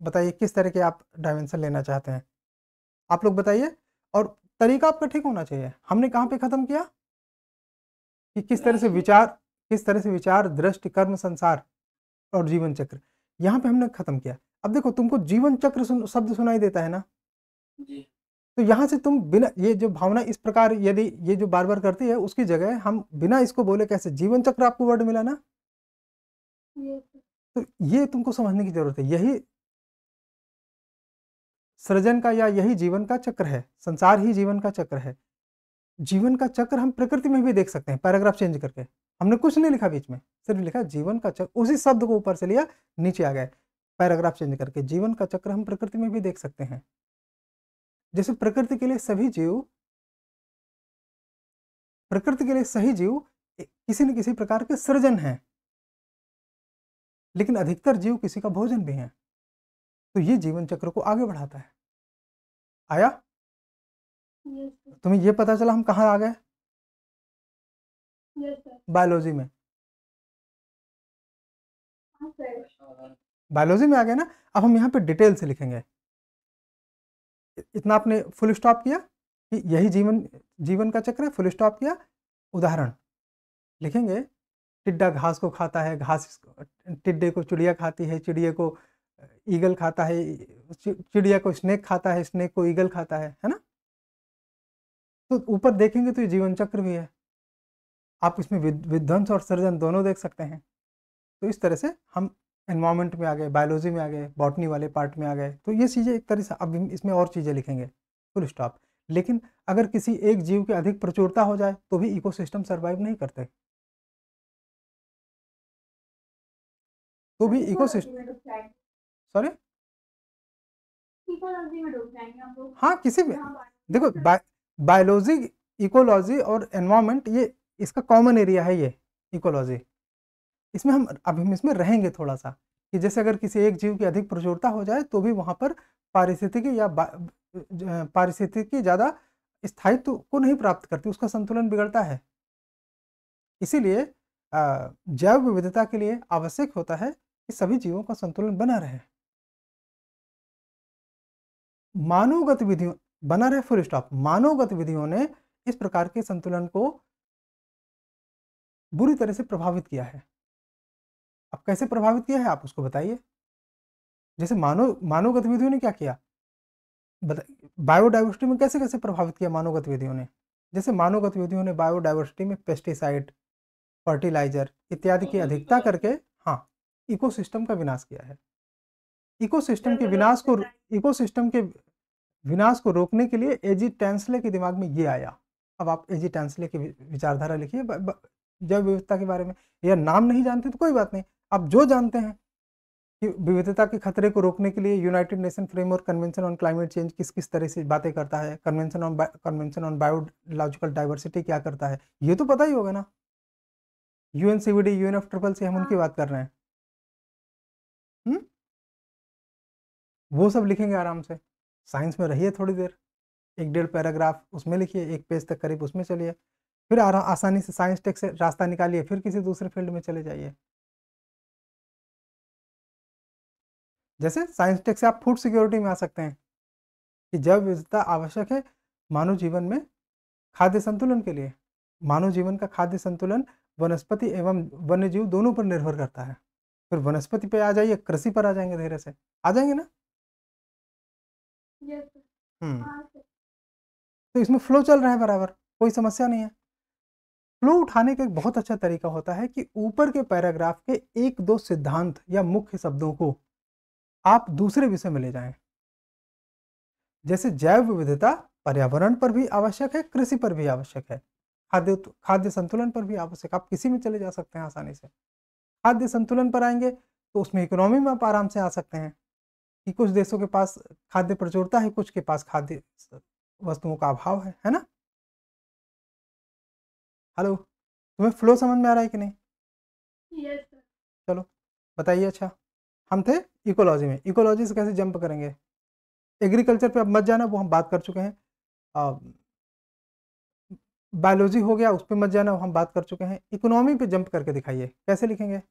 बताइए किस तरह के आप डायमेंशन लेना चाहते हैं, आप लोग बताइए। और तरीका आपका ठीक होना चाहिए। हमने कहाँ पे खत्म किया कि किस तरह से विचार दृष्टि कर्म संसार और जीवन चक्र, यहाँ पे हमने खत्म किया। अब देखो तुमको जीवन चक्र शब्द सुनाई देता है ना, जी तो यहाँ से तुम बिना ये जो भावना इस प्रकार यदि ये जो बार बार करती है उसकी जगह हम बिना इसको बोले कैसे जीवन चक्र आपको वर्ड मिला ना, यस तो ये तुमको समझने की जरूरत है। यही सृजन का या यही जीवन का चक्र है, संसार ही जीवन का चक्र है। जीवन का चक्र हम प्रकृति में भी देख सकते हैं। पैराग्राफ चेंज करके हमने कुछ नहीं लिखा बीच में, सिर्फ लिखा जीवन का चक्र, उसी शब्द को ऊपर से लिया नीचे आ गए। पैराग्राफ चेंज करके जीवन का चक्र हम प्रकृति में भी देख सकते हैं। जैसे प्रकृति के लिए सही जीव किसी न किसी प्रकार के सृजन है, लेकिन अधिकतर जीव किसी का भोजन भी है। तो ये जीवन चक्र को आगे बढ़ाता है। आया यस तुम्हें ये पता चला हम कहाँ आ गए? सर। बायोलॉजी में। हाँ सर। बायोलॉजी में आ गए ना। अब हम यहाँ पे डिटेल से लिखेंगे। इतना आपने फुल स्टॉप किया कि यही जीवन का चक्र है, फुल स्टॉप किया। उदाहरण लिखेंगे, टिड्डा घास को खाता है, टिड्डे को चिड़िया खाती है, चिड़िया को ईगल खाता है, चिड़िया को स्नेक खाता है, स्नेक को ईगल खाता है ना। तो ऊपर देखेंगे तो ये जीवन चक्र भी है। आप इसमें विध्वंस और सृजन दोनों देख सकते हैं। तो इस तरह से हम एनवायरमेंट में आ गए, बायोलॉजी में आ गए, बॉटनी वाले पार्ट में आ गए। तो ये चीज़ें एक तरह से, अब इसमें और चीज़ें लिखेंगे, फुल स्टॉप। लेकिन अगर किसी एक जीव की अधिक प्रचुरता हो जाए तो भी इकोसिस्टम सर्वाइव नहीं करते, तो भी इकोसिस्टम, सॉरी, हाँ किसी भी, देखो बायोलॉजी, इकोलॉजी और एनवायरमेंट, ये इसका कॉमन एरिया है ये इकोलॉजी। इसमें हम इसमें रहेंगे थोड़ा सा कि जैसे अगर किसी एक जीव की अधिक प्रचुरता हो जाए तो भी वहाँ पर पारिस्थितिकी ज़्यादा स्थायित्व को नहीं प्राप्त करती, उसका संतुलन बिगड़ता है। इसीलिए जैव विविधता के लिए आवश्यक होता है कि सभी जीवों का संतुलन बना रहे, मानव गतिविधियों बना रहे, फुल स्टॉप। मानव गतिविधियों ने इस प्रकार के संतुलन को बुरी तरह से प्रभावित किया है। अब कैसे प्रभावित किया है आप उसको बताइए। जैसे मानव गतिविधियों ने क्या किया, बायोडाइवर्सिटी में कैसे कैसे प्रभावित किया मानव गतिविधियों ने। जैसे मानव गतिविधियों ने बायोडाइवर्सिटी में पेस्टिसाइड, फर्टिलाइजर इत्यादि की अधिकता करके, हाँ, इकोसिस्टम का विनाश किया है। इकोसिस्टम के विनाश को रोकने के लिए एजी टेंसले के दिमाग में ये आया। अब आप एजी टेंसले की विचारधारा लिखिए जैव विविधता के बारे में। या नाम नहीं जानते तो कोई बात नहीं, आप जो जानते हैं कि विविधता के खतरे को रोकने के लिए United nation framework convention on climate change किस तरह से बातें करता है, कन्वेंशन ऑन बायोलॉजिकल डाइवर्सिटी क्या करता है, ये तो पता ही होगा ना। यूएनसीवीडी, यूएनएफट्रिपल से हम उनकी बात कर रहे हैं, वो सब लिखेंगे आराम से। साइंस में रहिए थोड़ी देर, 1-1.5 पैराग्राफ उसमें लिखिए, 1 पेज तक करीब उसमें चलिए, फिर आसानी से साइंस टेक से रास्ता निकालिए, फिर किसी दूसरे फील्ड में चले जाइए। जैसे साइंस टेक से आप फूड सिक्योरिटी में आ सकते हैं कि जैव विविधता आवश्यक है मानव जीवन में खाद्य संतुलन के लिए। मानव जीवन का खाद्य संतुलन वनस्पति एवं वन्य जीव दोनों पर निर्भर करता है। फिर वनस्पति पे आ जाइए, कृषि पर आ जाएंगे, धीरे से आ जाएंगे ना। तो इसमें फ्लो चल रहा है बराबर, कोई समस्या नहीं है। फ्लो उठाने का एक बहुत अच्छा तरीका होता है कि ऊपर के पैराग्राफ के 1-2 सिद्धांत या मुख्य शब्दों को आप दूसरे विषय में ले जाएं। जैसे जैव विविधता पर्यावरण पर भी आवश्यक है, कृषि पर भी आवश्यक है, खाद्य संतुलन पर भी आवश्यक। आप किसी में चले जा सकते हैं आसानी से। खाद्य संतुलन पर आएंगे तो उसमें इकोनॉमी में आप आराम से आ सकते हैं कि कुछ देशों के पास खाद्य प्रचुरता है, कुछ के पास खाद्य वस्तुओं का अभाव है ना। हेलो, तुम्हें फ्लो समझ में आ रहा है कि नहीं? Yes sir. चलो बताइए। अच्छा, हम थे इकोलॉजी में, इकोलॉजी से कैसे जंप करेंगे। एग्रीकल्चर पे अब मत जाना, वो हम बात कर चुके हैं। बायोलॉजी हो गया, उस पर मत जाना, वो हम बात कर चुके हैं। इकोनॉमी पे जंप करके दिखाइए, कैसे लिखेंगे।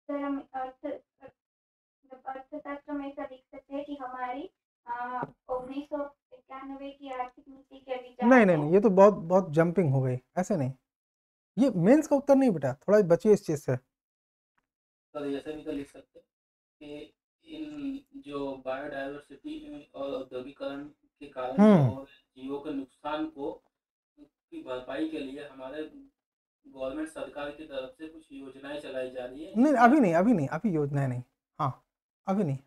सर हम अर्थशास्त्र में ऐसा लिख सकते हैं कि हमारी 1991 की आर्थिक नीति के विचार। नहीं, ये तो बहुत जंपिंग हो गई, ऐसे नहीं। ये मेंस का उत्तर नहीं बेटा, थोड़ा बचिए इस चीज से। सर ऐसे भी तो लिख सकते हैं कि इन जो बायोडाइवर्सिटी और औद्योगिकरण के कारण और जीवों के नुकसान को की भरपाई के लिए हमारे गवर्नमेंट सरकार की तरफ से कुछ योजनाएं चलाई जा रही है। नहीं, अभी योजनाएं नहीं। हाँ, अभी नहीं।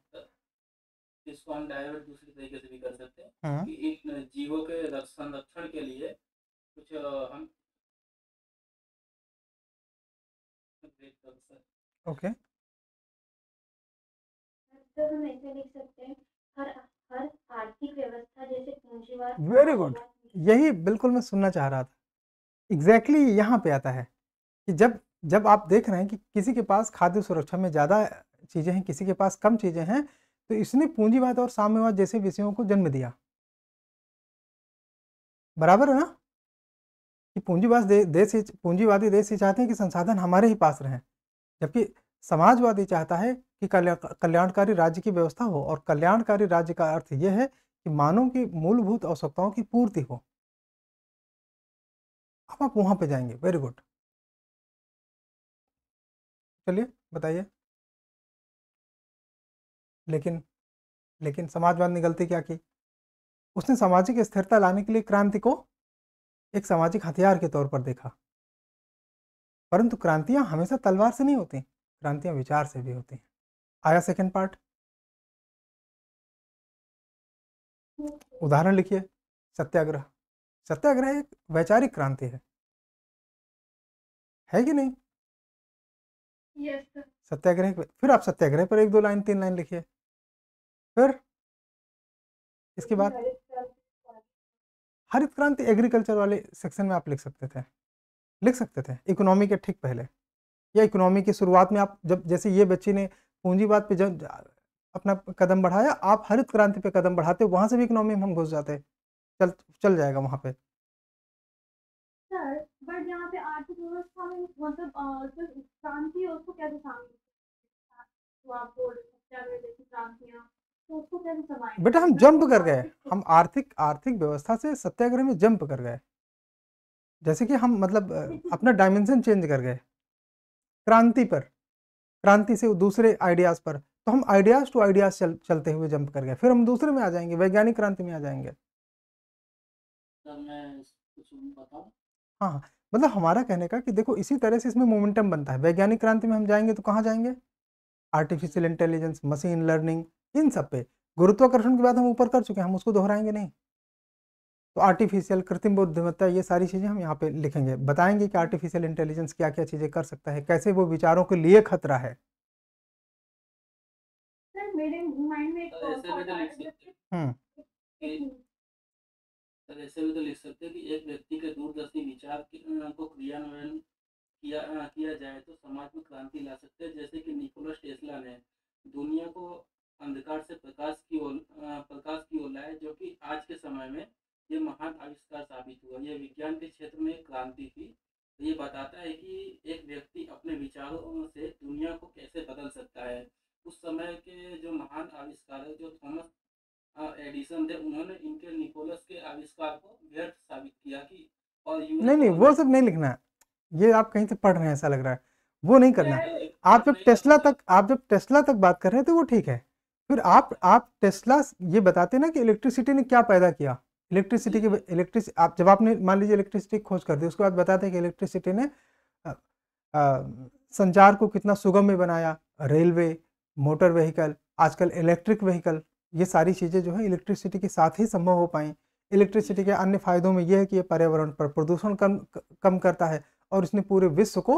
इसको हम डाइवर्ट दूसरी तरीके से भी कर सकते हैं कि इन जीवों के संरक्षण के लिए कुछ हम ओके। तो हम ऐसे लिख सकते हैं हर आर्थिक व्यवस्था जैसे पूंजीवाद। वेरी गुड, यही बिल्कुल मैं सुनना चाह रहा था। एग्जैक्टली यहाँ पे आता है कि जब आप देख रहे हैं कि किसी के पास खाद्य सुरक्षा में ज़्यादा चीज़ें हैं, किसी के पास कम चीज़ें हैं, तो इसने पूंजीवाद और साम्यवाद जैसे विषयों को जन्म दिया। बराबर है ना कि पूंजीवादी देश ही चाहते हैं कि संसाधन हमारे ही पास रहें, जबकि समाजवादी चाहता है कि कल्याणकारी राज्य की व्यवस्था हो, और कल्याणकारी राज्य का अर्थ यह है कि मानव की मूलभूत आवश्यकताओं की पूर्ति हो। अब आप वहां पे जाएंगे, वेरी गुड, चलिए बताइए। लेकिन समाजवाद ने गलती क्या की? उसने सामाजिक स्थिरता लाने के लिए क्रांति को एक सामाजिक हथियार के तौर पर देखा। परंतु क्रांतियां हमेशा तलवार से नहीं होती, क्रांतियां विचार से भी होती हैं। आया सेकंड पार्ट, उदाहरण लिखिए। सत्याग्रह। सत्याग्रह एक वैचारिक क्रांति है कि नहीं? Yes sir. सत्याग्रह, फिर आप सत्याग्रह पर 1-2 लाइन 3 लाइन लिखिए। फिर इसके बाद हरित क्रांति एग्रीकल्चर वाले सेक्शन में आप लिख सकते थे इकोनॉमी के ठीक पहले, या इकोनॉमी की शुरुआत में आप जब, जैसे ये बच्ची ने पूंजीवाद पे जब अपना कदम बढ़ाया, आप हरित क्रांति पे कदम बढ़ाते, वहां से भी इकोनॉमी में हम घुस जाते, चल जाएगा वहां पे। सर बट यहाँ पे आर्थिक व्यवस्था में मतलब जो क्रांति है उसको कैसे शामिल, तो आप बोल सत्याग्रह जैसी क्रांतियाँ, तो उसको कैसे समाये? बेटा हम जंप कर गए, हम आर्थिक व्यवस्था से सत्याग्रह में जंप कर गए, जैसे कि हम मतलब अपना डायमेंशन चेंज कर गए क्रांति से दूसरे आइडियाज पर। तो हम आइडियाज टू आइडियाज चलते हुए जंप कर गए, फिर हम दूसरे में आ जाएंगे, वैज्ञानिक क्रांति में आ जाएंगे। सर मैं कुछ बताऊं? हाँ, मतलब हमारा कहने का कि देखो इसी तरह से इसमें मोमेंटम बनता है। वैज्ञानिक क्रांति में हम जाएंगे तो कहाँ जाएंगे? आर्टिफिशियल इंटेलिजेंस, मशीन लर्निंग, इन सब पे। गुरुत्वाकर्षण की बात हम ऊपर कर चुके हैं, हम उसको दोहराएंगे नहीं। तो आर्टिफिशियल, कृत्रिम बुद्धिमत्ता, ये सारी चीज़ें हम यहाँ पे लिखेंगे, बताएंगे कि आर्टिफिशियल इंटेलिजेंस क्या क्या चीज़ें कर सकता है, कैसे वो विचारों के लिए खतरा है। सर मेरे माइंड में एक सर ऐसे भी तो लिख सकते सर ऐसे भी तो लिख सकते हैं कि एक व्यक्ति के दूरदर्शी विचार को क्रियान्वयन किया जाए तो समाज में क्रांति ला सकते हैं, जैसे कि निकोलस टेस्ला ने दुनिया को अंधकार से प्रकाश की ओर लाया, जो कि आज के समय में ये महान आविष्कार साबित हुआ। यह विज्ञान के क्षेत्र में एक क्रांति थी। तो ये बताता है कि एक व्यक्ति अपने विचारों से दुनिया को कैसे बदल सकता है। उस समय के जो महान आविष्कार है, जो थॉमस एडिसन थे, उन्होंने इनके निकोलस के आविष्कार को व्यर्थ साबित किया कि और नहीं वो सब नहीं लिखना है, ये आप कहीं से पढ़ रहे हैं ऐसा लग रहा है, वो नहीं करना है। आप जब टेस्ला तक बात कर रहे थे वो ठीक है, फिर आप टेस्ला ये बताते ना कि इलेक्ट्रिसिटी ने क्या पैदा किया। आप जब आपने मान लीजिए इलेक्ट्रिसिटी खोज कर दी, उसके बाद बताते हैं कि इलेक्ट्रिसिटी ने संचार को कितना सुगम बनाया, रेलवे, मोटर व्हीकल, आजकल इलेक्ट्रिक व्हीकल, ये सारी चीज़ें जो है इलेक्ट्रिसिटी के साथ ही संभव हो पाई। इलेक्ट्रिसिटी के अन्य फायदों में यह है कि ये पर्यावरण पर प्रदूषण कम करता है, और इसने पूरे विश्व को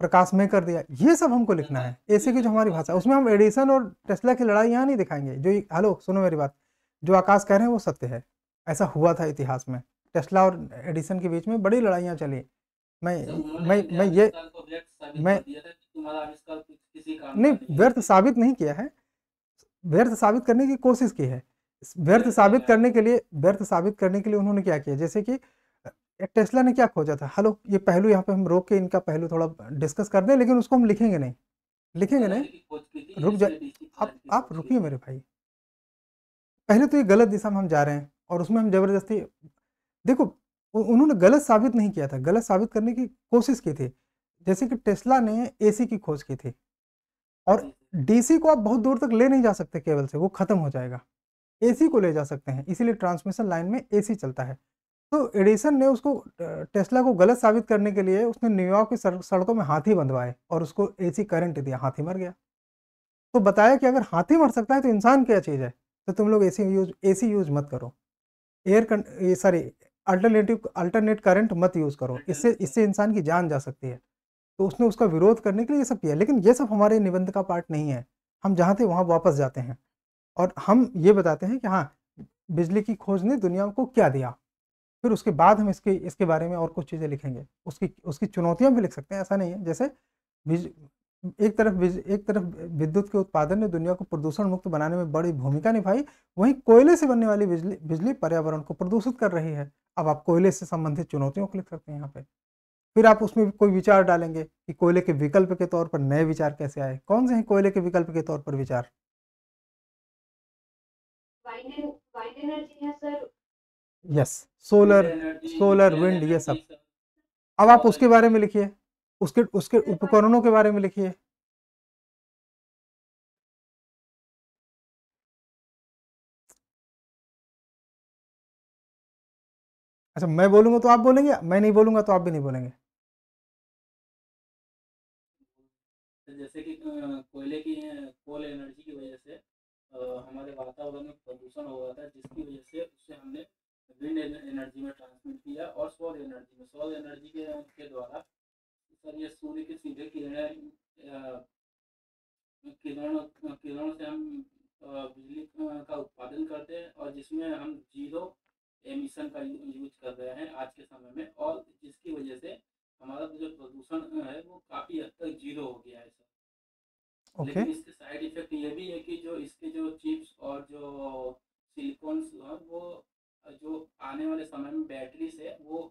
प्रकाशमय कर दिया। ये सब हमको लिखना है, ऐसे की जो हमारी भाषा, उसमें हम एडिसन और टेस्ला की लड़ाई यहाँ नहीं दिखाएंगे। हेलो सुनो मेरी बात, जो आकाश कह रहे हैं वो सत्य है, ऐसा हुआ था इतिहास में। टेस्ला और एडिसन के बीच में बड़ी लड़ाइयाँ चली। नहीं, व्यर्थ साबित नहीं किया है, व्यर्थ साबित करने की कोशिश की है। व्यर्थ साबित करने के लिए उन्होंने क्या किया, जैसे कि टेस्ला ने क्या खोजा था। हेलो, ये पहलू यहाँ पे हम रोक के इनका पहलू थोड़ा डिस्कस कर दें, लेकिन उसको हम लिखेंगे नहीं। रुक जाए, आप रुकिए मेरे भाई। पहले तो ये गलत दिशा में हम जा रहे हैं, और उसमें हम जबरदस्ती, देखो उन्होंने गलत साबित नहीं किया था, गलत साबित करने की कोशिश की थी। जैसे कि टेस्ला ने एसी की खोज की थी, और डीसी को आप बहुत दूर तक ले नहीं जा सकते केबल से, वो खत्म हो जाएगा। एसी को ले जा सकते हैं, इसीलिए ट्रांसमिशन लाइन में एसी चलता है। तो एडिसन ने उसको, टेस्ला को गलत साबित करने के लिए उसने न्यूयॉर्क की सड़कों में हाथी बंधवाए और उसको एसी करंट दिया, हाथी मर गया। तो बताया कि अगर हाथी मर सकता है तो इंसान क्या चीज़ है, तो तुम लोग एसी यूज मत करो, अल्टरनेट करंट मत यूज करो, इससे इंसान की जान जा सकती है। तो उसने उसका विरोध करने के लिए ये सब किया, लेकिन ये सब हमारे निबंध का पार्ट नहीं है। हम जहाँ थे वहाँ वापस जाते हैं, और हम ये बताते हैं कि हाँ, बिजली की खोज ने दुनिया को क्या दिया। फिर उसके बाद हम इसके बारे में और कुछ चीज़ें लिखेंगे, उसकी चुनौतियाँ भी लिख सकते हैं। ऐसा नहीं है, जैसे एक तरफ विद्युत के उत्पादन ने दुनिया को प्रदूषण मुक्त बनाने में बड़ी भूमिका निभाई, वहीं कोयले से बनने वाली बिजली पर्यावरण को प्रदूषित कर रही है। अब आप कोयले से संबंधित चुनौतियों को लिख सकते हैं यहाँ पे। फिर आप उसमें कोई विचार डालेंगे कि कोयले के विकल्प के तौर पर नए विचार कैसे आए। कौन से हैं कोयले के विकल्प के तौर पर विचार? वाइंड एनर्जी है sir. Yes, solar, energy, solar, nuclear wind, ये एनर्जी सब। सब। अब आप और उसके बारे में लिखिए, उसके उसके उपकरणों के बारे में लिखिए। अच्छा, मैं बोलूंगा तो आप बोलेंगे, मैं नहीं बोलूंगा तो आप भी नहीं बोलेंगे। जैसे कि कोयले की कोल एनर्जी की वजह से हमारे वातावरण में प्रदूषण हो रहा था, जिसकी वजह से उससे हमने विंड एनर्जी में ट्रांसमिट किया और सौर एनर्जी के द्वारा सर ये सूर्य की सीधे किरणों से हम बिजली का उत्पादन करते हैं, और जिसमें हम जीरो एमिशन का यूज कर रहे हैं आज के समय में, और जिसकी वजह से हमारा जो प्रदूषण है वो काफ़ी हद तक जीरो हो गया है सर। ओके, लेकिन इसके साइड इफेक्ट ये भी है कि जो इसके जो चिप्स और जो सिलिकॉन्स हैं वो जो आने वाले समय में बैटरी से वो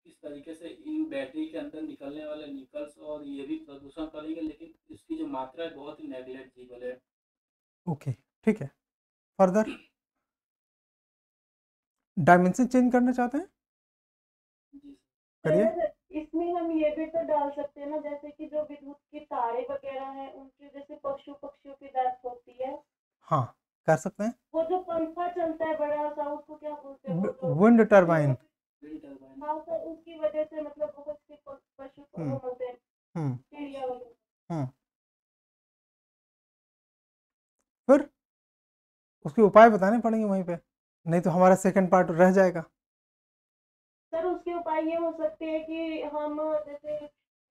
किस तरीके से इन बैटरी के अंदर निकलने वाले निकल्स और ये भी प्रदूषण करेंगे, लेकिन इसकी जो मात्रा है बहुत ही नेग्लेक्टेबल है। ओके, ठीक है। फर्दर डायमेंशन चेंज करना चाहते हैं, जी करिए। सर, इसमें हम ये भी तो डाल सकते हैं ना, जैसे कि जो विद्युत की तारे वगैरह हैं उनकी जैसे पक्षियों की डेथ होती है, हाँ, कर सकते हैं। वो जो पंखा चलता है बड़ा सा, उसको क्या बोलते हैं, वो जो विंड टरबाइन। Wind turbine. हाँ सर, उसकी वजह से मतलब बहुत से पशु हम्म वो होते हैं, हम्म चिड़िया वगैरह। हम्म फिर उसके उपाय बताने पड़ेंगे वहीं पे, नहीं तो हमारा सेकंड पार्ट रह जाएगा। सर उसके उपाय ये हो सकते हैं कि हम जैसे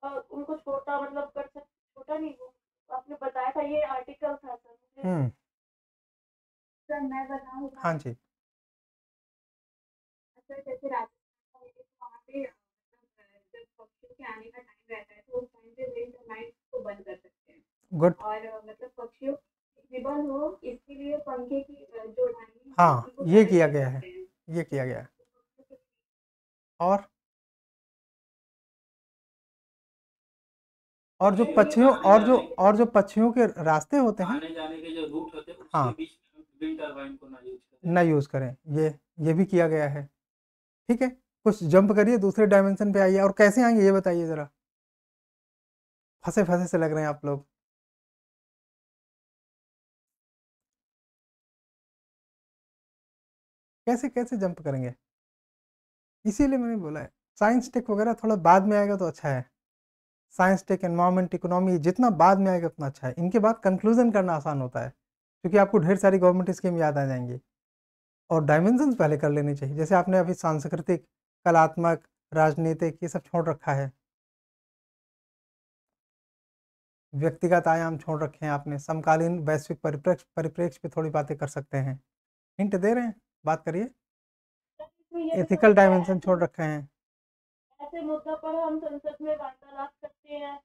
उनको छोटा मतलब कर सकते, छोटा नहीं, वो आपने बताया था, ये आर्टिकल था सर। हम्म सर मैं बताऊँ हाँ जी। सर, जैसे राजस्थान में वहाँ पे जब पक्षियों के आने का टाइम रहता है तो उस टाइम पे विंड टर्बाइन को बंद कर सकते हैं, गुड। और मतलब पक्षियों विबल हो इसके लिए पंखे की जो लाइनिंग है हाँ, उनको ये बंद किया कर गया है, सकते हैं। ये किया गया है। और जो पक्षियों और जो पक्षियों के रास्ते होते हैं, आने जाने के जो रूट होते हैं उसके हाँ, बीच में विंड टरबाइन को ना यूज करें। ना यूज करें, ये भी किया गया है। ठीक है, कुछ जंप करिए, दूसरे डायमेंशन पे आइए। और कैसे आएंगे ये बताइए जरा, फंसे फंसे से लग रहे हैं आप लोग। कैसे कैसे जंप करेंगे? इसीलिए मैंने बोला है साइंस टेक वगैरह थोड़ा बाद में आएगा तो अच्छा है। साइंस टेक, एनवायरमेंट, इकोनॉमी, जितना बाद में आएगा उतना अच्छा है। इनके बाद कंक्लूजन करना आसान होता है, क्योंकि आपको ढेर सारी गवर्नमेंट स्कीम याद आ जाएंगी। और डायमेंशंस पहले कर लेनी चाहिए, जैसे आपने अभी सांस्कृतिक, कलात्मक, राजनीतिक, ये सब छोड़ रखा है। व्यक्तिगत आयाम छोड़ रखे हैं आपने। समकालीन वैश्विक परिप्रेक्ष्य पे थोड़ी बातें कर सकते हैं। हिंट दे रहे हैं, बात करिए। इसमें ये भी तो एथिकल होता है, डायमेंशन छोड़ रखे हैं। ऐसे मुद्दा पर हम संसद में वार्तालाप करते हैं।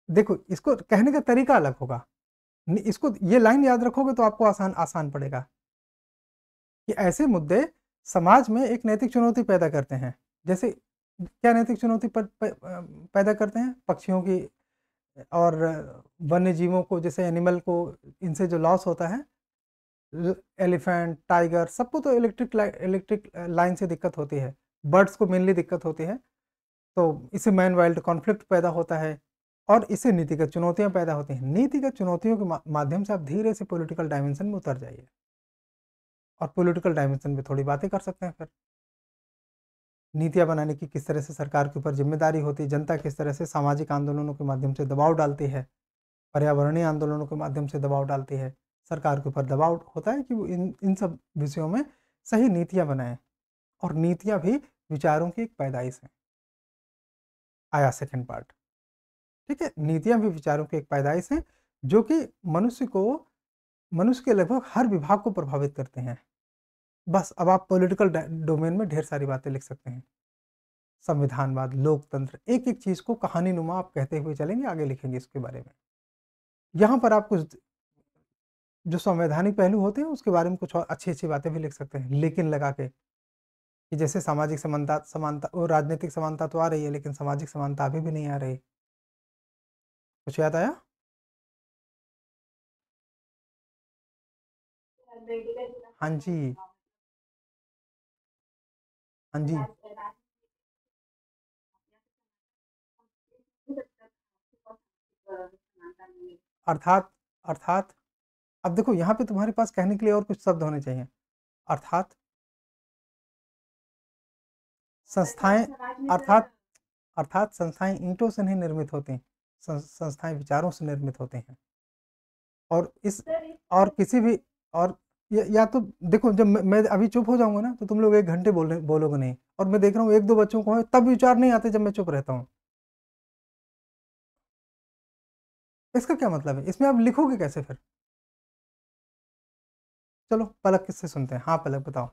देखो, इसको कहने का तरीका अलग होगा। इसको ये लाइन याद रखोगे तो आपको आसान आसान पड़ेगा कि ऐसे मुद्दे समाज में एक नैतिक चुनौती पैदा करते हैं। जैसे क्या नैतिक चुनौती पैदा करते हैं? पक्षियों की और वन्य जीवों को, जैसे एनिमल को, इनसे जो लॉस होता है, एलिफेंट, टाइगर, सबको तो इलेक्ट्रिक लाइन से दिक्कत होती है। बर्ड्स को मेनली दिक्कत होती है। तो इससे मैन वाइल्ड कॉन्फ्लिक्ट पैदा होता है, और इससे नीतिगत चुनौतियां पैदा होती हैं। नीतिगत चुनौतियों के माध्यम से आप धीरे से पॉलिटिकल डायमेंशन में उतर जाइए, और पॉलिटिकल डायमेंशन में थोड़ी बातें कर सकते हैं। फिर नीतियां बनाने की किस तरह से सरकार के ऊपर जिम्मेदारी होती है, जनता किस तरह से सामाजिक आंदोलनों के माध्यम से दबाव डालती है, पर्यावरणीय आंदोलनों के माध्यम से दबाव डालती है। सरकार के ऊपर दबाव होता है कि वो इन सब विषयों में सही नीतियां बनाएं। और नीतियां भी विचारों की एक पैदाइश है। आया सेकंड पार्ट। ठीक है, नीतियां भी विचारों की एक पैदाइश हैं, जो कि मनुष्य के लगभग हर विभाग को प्रभावित करते हैं। बस अब आप पॉलिटिकल डोमेन में ढेर सारी बातें लिख सकते हैं। संविधानवाद, लोकतंत्र, एक एक चीज को कहानी नुमा आप कहते हुए चलेंगे, आगे लिखेंगे इसके बारे में। यहाँ पर आप कुछ जो संवैधानिक पहलू होते हैं उसके बारे में कुछ और अच्छी अच्छी बातें भी लिख सकते हैं, लेकिन लगा के। कि जैसे सामाजिक समानता समानता वो राजनीतिक समानता तो आ रही है, लेकिन सामाजिक समानता अभी भी नहीं आ रही। कुछ याद आया? हाँ जी, हाँ जी। अर्थात अर्थात अब देखो यहाँ पे तुम्हारे पास कहने के लिए और कुछ शब्द होने चाहिए। अर्थात संस्थाएं अर्थात अर्थात संस्थाएं ईंटों से नहीं निर्मित होती, संस्थाएं विचारों से निर्मित होती हैं। और इस और किसी भी और या तो देखो, जब मैं अभी चुप हो जाऊंगा ना तो तुम लोग 1 घंटे बोलोगे नहीं, और मैं देख रहा हूँ 1-2 बच्चों को है तब विचार नहीं आते जब मैं चुप रहता हूँ। इसका क्या मतलब है? इसमें आप लिखोगे कैसे फिर? चलो पलक किससे सुनते हैं। हाँ पलक बताओ।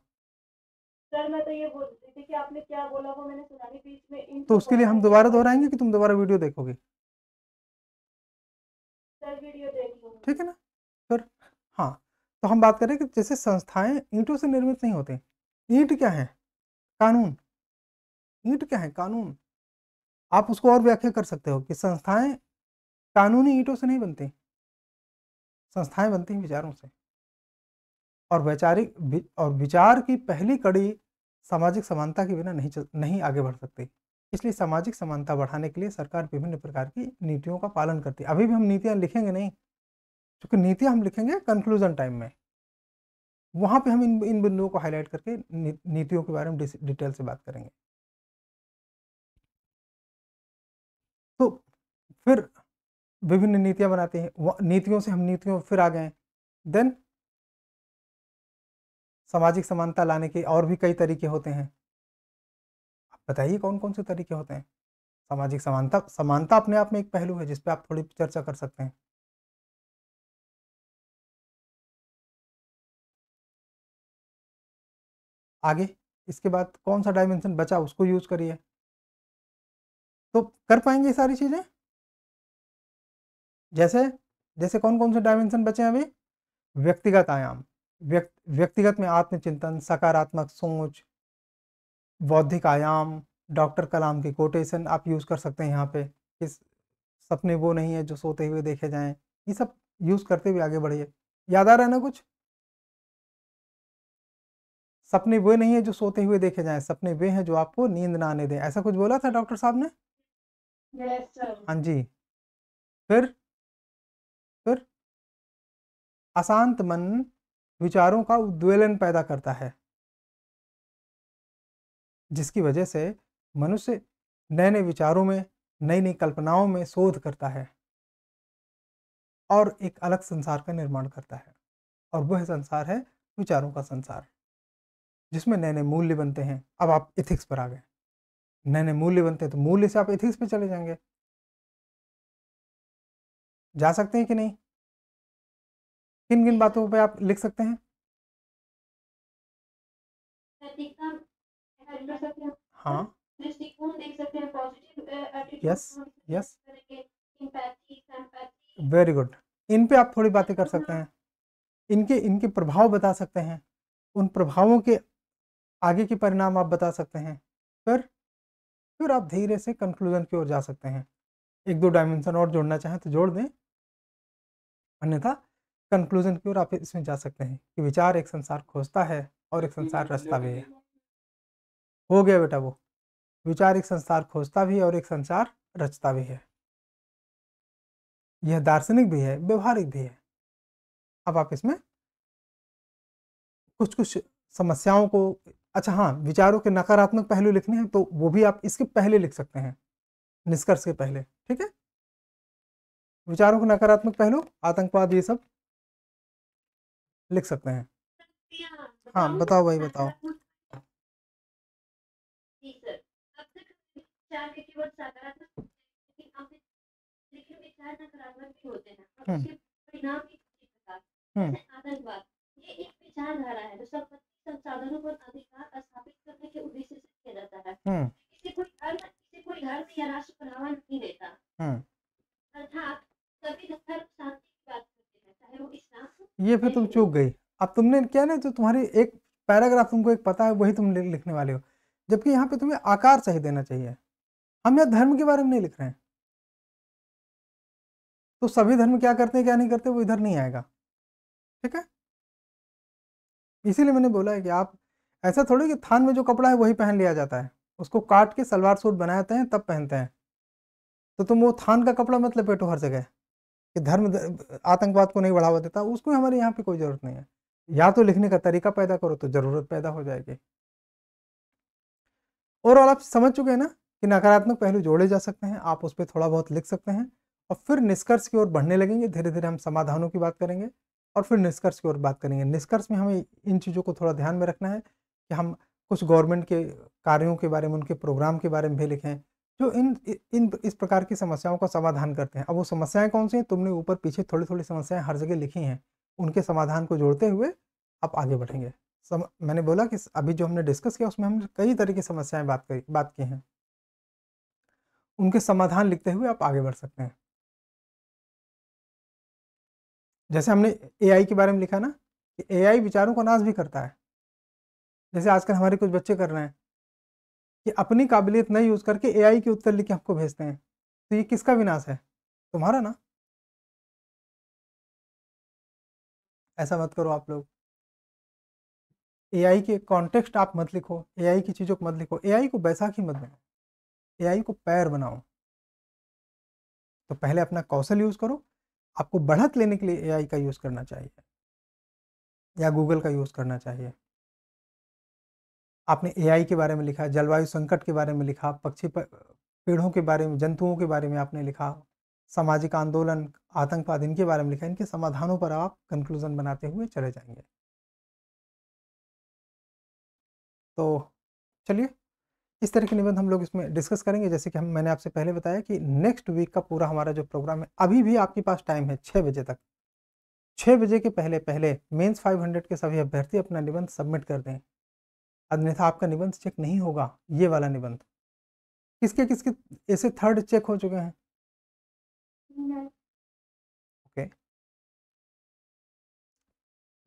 सर मैं तो ये बोल रही थी कि आपने क्या बोला वो मैंने सुना नहीं, बीच में इन तो उसके लिए हम दोबारा दोहराएंगे कि तुम दोबारा वीडियो देखोगे? सर वीडियो देख लूंगी। ठीक है ना? फिर हाँ, तो हम बात करें कि जैसे संस्थाएं ईंटों से निर्मित नहीं होती। ईंट क्या है? कानून। ईंट क्या है? कानून। आप उसको और व्याख्या कर सकते हो कि संस्थाएं कानूनी ईंटों से नहीं बनती, संस्थाएं बनती हैं विचारों से। और विचार की पहली कड़ी सामाजिक समानता के बिना नहीं आगे बढ़ सकती। इसलिए सामाजिक समानता बढ़ाने के लिए सरकार विभिन्न प्रकार की नीतियों का पालन करती है। अभी भी हम नीतियां लिखेंगे नहीं, क्योंकि नीतियां हम लिखेंगे कंक्लूजन टाइम में, वहां पे हम इन बिंदुओं को हाईलाइट करके नीतियों के बारे में डिटेल से बात करेंगे। तो फिर विभिन्न नीतियां बनाते हैं, नीतियों से हम नीतियों फिर आ गए। देन सामाजिक समानता लाने के और भी कई तरीके होते हैं। आप बताइए कौन कौन से तरीके होते हैं? सामाजिक समानता अपने आप में एक पहलू है जिस पे आप थोड़ी चर्चा कर सकते हैं। आगे इसके बाद कौन सा डायमेंशन बचा उसको यूज करिए, तो कर पाएंगे ये सारी चीजें। जैसे जैसे कौन कौन से डायमेंशन बचे हैं अभी? व्यक्तिगत आयाम, व्यक्तिगत में आत्मचिंतन, सकारात्मक सोच, बौद्धिक आयाम, डॉक्टर कलाम की कोटेशन आप यूज कर सकते हैं यहाँ पे। इस सपने वो नहीं है जो सोते हुए देखे जाएं, ये सब यूज करते हुए आगे बढ़िए। याद आ रहा है ना कुछ? सपने वे नहीं है जो सोते हुए देखे जाएं, सपने वे हैं जो आपको नींद ना आने दें, ऐसा कुछ बोला था डॉक्टर साहब ने। Yes sir. हाँ जी। फिर अशांत मन विचारों का उद्वेलन पैदा करता है, जिसकी वजह से मनुष्य नए नए विचारों में, नई नई कल्पनाओं में शोध करता है और एक अलग संसार का निर्माण करता है। और वह संसार है विचारों का संसार, जिसमें नए नए मूल्य बनते हैं। अब आप एथिक्स पर आ गए, नए नए मूल्य बनते हैं तो मूल्य से आप एथिक्स पे चले जाएंगे। जा सकते हैं कि नहीं? किन किन बातों पे आप लिख सकते हैं? हाँ दृष्टिकोण देख सकते हैं, positive attitude, yes yes, very good. इन पे आप थोड़ी बातें कर सकते हैं, इनके प्रभाव बता सकते हैं, उन प्रभावों के आगे के परिणाम आप बता सकते हैं। फिर आप धीरे से कंक्लूजन की ओर जा सकते हैं। 1-2 डायमेंशन और जोड़ना चाहें तो जोड़ दें, अन्यथा कंक्लूजन की ओर आप इसमें जा सकते हैं कि विचार एक संसार खोजता है और एक संसार रचता भी है। हो गया बेटा, वो विचार एक संसार खोजता भी है और एक संसार रचता भी है। यह दार्शनिक भी है, व्यवहारिक भी है। अब आप इसमें कुछ कुछ समस्याओं को, अच्छा हाँ, विचारों के नकारात्मक पहलू लिखने हैं तो वो भी आप इसके पहले लिख सकते हैं, निष्कर्ष के पहले। ठीक है, विचारों के नकारात्मक पहलू, आतंकवाद, ये सब लिख सकते हैं। हाँ बताओ भाई बताओ। जी सर, अब तक विचार के केवल सकारात्मक, लेकिन अब लेकिन विचार नकारात्मक भी होते हैं और उसके परिणाम भी इसी प्रकार। जैसे आतंकवाद, ये एक विचारधारा है जो संपत्ति संसाधनों पर अधिकार स्थापित करने के उद्देश्य से किया जाता है। इसे कोई धर्म या राष्ट्र बढ़ावा नहीं देता। अर्थात सभी धर्म शांति की बात करते हैं, चाहे वो इस्लाम हो। ये फिर तुम चूक गई। अब तुमने क्या ना, जो तुम्हारी एक पैराग्राफ तुमको एक पता है, वही तुम लिखने वाले हो, जबकि यहाँ पे तुम्हें आकार सही देना चाहिए। हम यहाँ धर्म के बारे में नहीं लिख रहे हैं, तो सभी धर्म क्या करते हैं क्या नहीं करते वो इधर नहीं आएगा, ठीक है। इसीलिए मैंने बोला है कि आप ऐसा थोड़ी कि थान में जो कपड़ा है वही पहन लिया जाता है, उसको काट के सलवार सूट बनाते हैं तब पहनते हैं। तो तुम वो थान का कपड़ा मत लपेटो हर जगह कि धर्म आतंकवाद को नहीं बढ़ावा देता, उसको हमारे यहाँ पे कोई ज़रूरत नहीं है। या तो लिखने का तरीका पैदा करो तो ज़रूरत पैदा हो जाएगी। ओवरऑल आप समझ चुके हैं ना कि नकारात्मक पहलू जोड़े जा सकते हैं, आप उस पर थोड़ा बहुत लिख सकते हैं और फिर निष्कर्ष की ओर बढ़ने लगेंगे। धीरे धीरे हम समाधानों की बात करेंगे और फिर निष्कर्ष की ओर बात करेंगे। निष्कर्ष में हमें इन चीज़ों को थोड़ा ध्यान में रखना है कि हम कुछ गवर्नमेंट के कार्यों के बारे में, उनके प्रोग्राम के बारे में भी लिखें जो इस प्रकार की समस्याओं का समाधान करते हैं। अब वो समस्याएं कौन सी हैं, तुमने ऊपर पीछे थोड़ी थोड़ी समस्याएं हर जगह लिखी हैं, उनके समाधान को जोड़ते हुए आप आगे बढ़ेंगे। मैंने बोला कि अभी जो हमने डिस्कस किया उसमें हमने कई तरह की समस्याएं बात की हैं, उनके समाधान लिखते हुए आप आगे बढ़ सकते हैं। जैसे हमने एआई के बारे में लिखा ना कि एआई विचारों का नाश भी करता है। जैसे आजकल हमारे कुछ बच्चे कर रहे हैं कि अपनी काबिलियत नहीं यूज़ करके एआई के उत्तर लिख के हमको भेजते हैं, तो ये किसका विनाश है, तुम्हारा ना। ऐसा मत करो आप लोग। एआई के कॉन्टेक्स्ट आप मत लिखो, एआई की चीज़ों को मत लिखो, एआई को बैसाखी मत बनाओ, एआई को पैर बनाओ। तो पहले अपना कौशल यूज़ करो। आपको बढ़त लेने के लिए एआई का यूज़ करना चाहिए या गूगल का यूज़ करना चाहिए। आपने एआई के बारे में लिखा, जलवायु संकट के बारे में लिखा, पेड़ों के बारे में, जंतुओं के बारे में आपने लिखा, सामाजिक आंदोलन, आतंकवाद, इनके बारे में लिखा। इनके समाधानों पर आप कंक्लूजन बनाते हुए चले जाएंगे। तो चलिए इस तरह के निबंध हम लोग इसमें डिस्कस करेंगे। जैसे कि मैंने आपसे पहले बताया कि नेक्स्ट वीक का पूरा हमारा जो प्रोग्राम है, अभी भी आपके पास टाइम है 6 बजे तक। 6 बजे के पहले पहले मेंस 500 के सभी अभ्यर्थी अपना निबंध सबमिट कर दें, अन्यथा आपका निबंध चेक नहीं होगा। ये वाला निबंध किसके किसके ऐसे थर्ड चेक हो चुके हैं? ओके,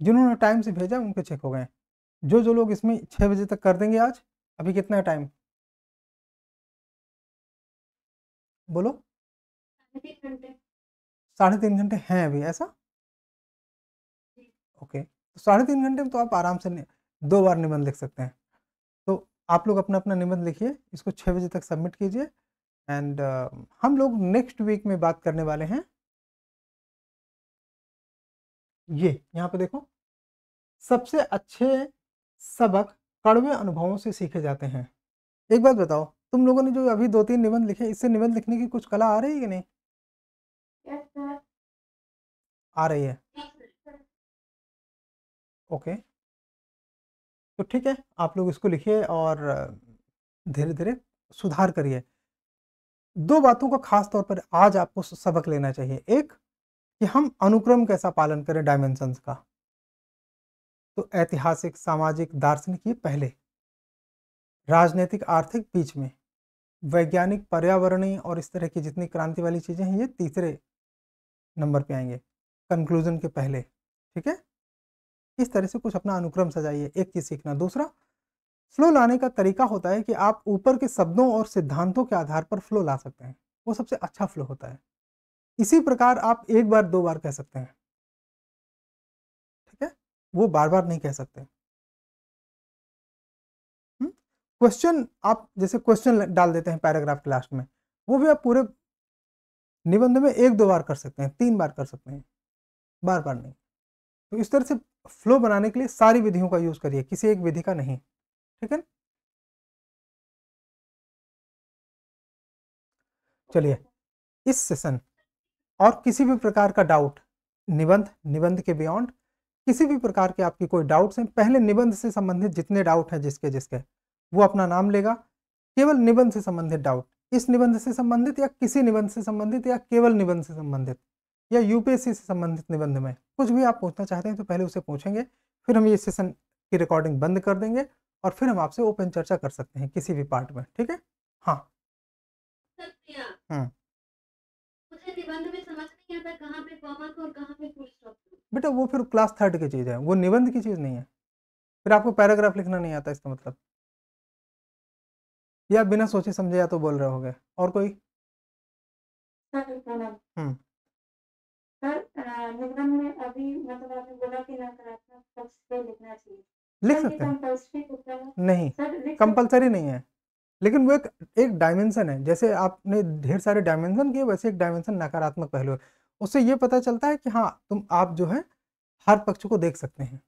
जिन्होंने टाइम से भेजा उनके चेक हो गए। जो लोग इसमें 6 बजे तक कर देंगे आज, अभी कितना टाइम बोलो? 3.5 घंटे हैं अभी, ऐसा? ओके, तो 3.5 घंटे में तो आप आराम से 2 बार निबंध लिख सकते हैं। तो आप लोग अपना अपना निबंध लिखिए, इसको 6 बजे तक सबमिट कीजिए। एंड हम लोग नेक्स्ट वीक में बात करने वाले हैं, ये यहाँ पे देखो, सबसे अच्छे सबक कड़वे अनुभवों से सीखे जाते हैं। एक बात बताओ, तुम लोगों ने जो अभी 2-3 निबंध लिखे, इससे निबंध लिखने की कुछ कला आ रही है कि नहीं? आ रही है। ओके, तो ठीक है, आप लोग इसको लिखिए और धीरे धीरे सुधार करिए। 2 बातों का खास तौर पर आज आपको सबक लेना चाहिए। एक कि हम अनुक्रम कैसा पालन करें डायमेंशंस का, तो ऐतिहासिक, सामाजिक, दार्शनिक ये पहले, राजनीतिक, आर्थिक बीच में, वैज्ञानिक, पर्यावरणीय और इस तरह की जितनी क्रांति वाली चीज़ें हैं ये तीसरे नंबर पे आएंगे, कंक्लूजन के पहले, ठीक है। इस तरह से कुछ अपना अनुक्रम सजाइए, एक चीज़ सीखना। दूसरा, फ्लो लाने का तरीका होता है कि आप ऊपर के शब्दों और सिद्धांतों के आधार पर फ्लो ला सकते हैं, वो सबसे अच्छा फ्लो होता है। इसी प्रकार आप 1 बार 2 बार कह सकते हैं, ठीक है, वो बार बार नहीं कह सकते। क्वेश्चन, आप जैसे क्वेश्चन डाल देते हैं पैराग्राफ के लास्ट में, वो भी आप पूरे निबंध में 1-2 बार कर सकते हैं, 3 बार कर सकते हैं, बार बार नहीं। तो इस तरह से फ्लो बनाने के लिए सारी विधियों का यूज करिए, किसी एक विधि का नहीं, ठीक है। चलिए, इस सेशन और किसी भी प्रकार का डाउट, निबंध के बियॉन्ड किसी भी प्रकार के आपकी कोई डाउट्स हैं, पहले निबंध से संबंधित जितने डाउट हैं जिसके वो अपना नाम लेगा। केवल निबंध से संबंधित डाउट, इस निबंध से संबंधित या किसी निबंध से संबंधित या केवल निबंध से संबंधित या यूपीएससी से संबंधित निबंध में कुछ भी आप पूछना चाहते हैं तो पहले उसे पूछेंगे, फिर हम ये सेशन की रिकॉर्डिंग बंद कर देंगे और फिर हम आपसे ओपन चर्चा कर सकते हैं किसी भी पार्ट में, ठीक है। हाँ, मुझे निबंध में समझ नहीं आता कहाँ पे कॉमा और कहाँ पे फुल स्टॉप। बेटा वो फिर क्लास 3 की चीज़ है, वो निबंध की चीज़ नहीं है। फिर आपको पैराग्राफ लिखना नहीं आता इसका मतलब, या बिना सोचे समझे या तो बोल रहे होगे। और कोई? सर प्रणाम। सर निबंध में अभी मतलब आपने बोला कि नकारात्मक पक्ष पे लिखना चाहिए, लिख सर ये सकते हैं, कंपल्सरी होता है? नहीं सर लिख सकते कंपलसरी नहीं है, लेकिन वो एक डायमेंशन है। जैसे आपने ढेर सारे डायमेंशन किए, वैसे एक डायमेंशन नकारात्मक पहलू है। उससे ये पता चलता है कि हाँ आप जो है हर पक्ष को देख सकते हैं।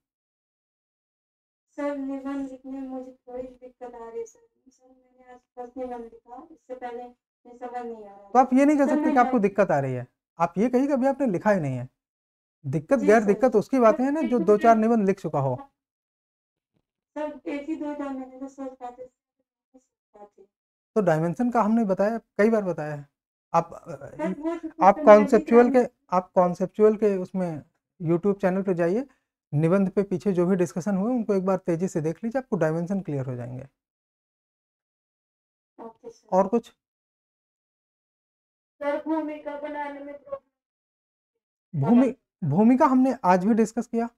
सर निबंध लिखने में मुझे थोड़ी दिक्कत आ रही है सर। मैंने आज फर्स्ट निबंध लिखा, इससे पहले मुझे समझ नहीं आ रहा तो आप ये नहीं कह सर, सकते मैं कि आपको दिक्कत आ रही है, आप ये कहिए कि अभी आपने लिखा ही नहीं है। दिक्कत जी गैर सर। दिक्कत उसकी बातें हैं ना जो 2-4 निबंध लिख चुका हो। सर एक ही 2 बार मैंने तो सोच पाते थे। तो डायमेंशन का हमने बताया, कई बार बताया है। आप सर वो तो आप मैं भी कॉन्सेप्चुअल जानती के आप कॉन्सेप्चुअल के उसमें यूट्यूब चैनल पे जाइए, निबंध पे पीछे जो भी डिस्कशन हुए उनको एक बार तेजी से देख लीजिए, आपको डायमेंशन क्लियर हो जाएंगे। Okay sir. और कुछ? सर भूमिका बनाने में भूमिका हमने आज भी डिस्कस किया,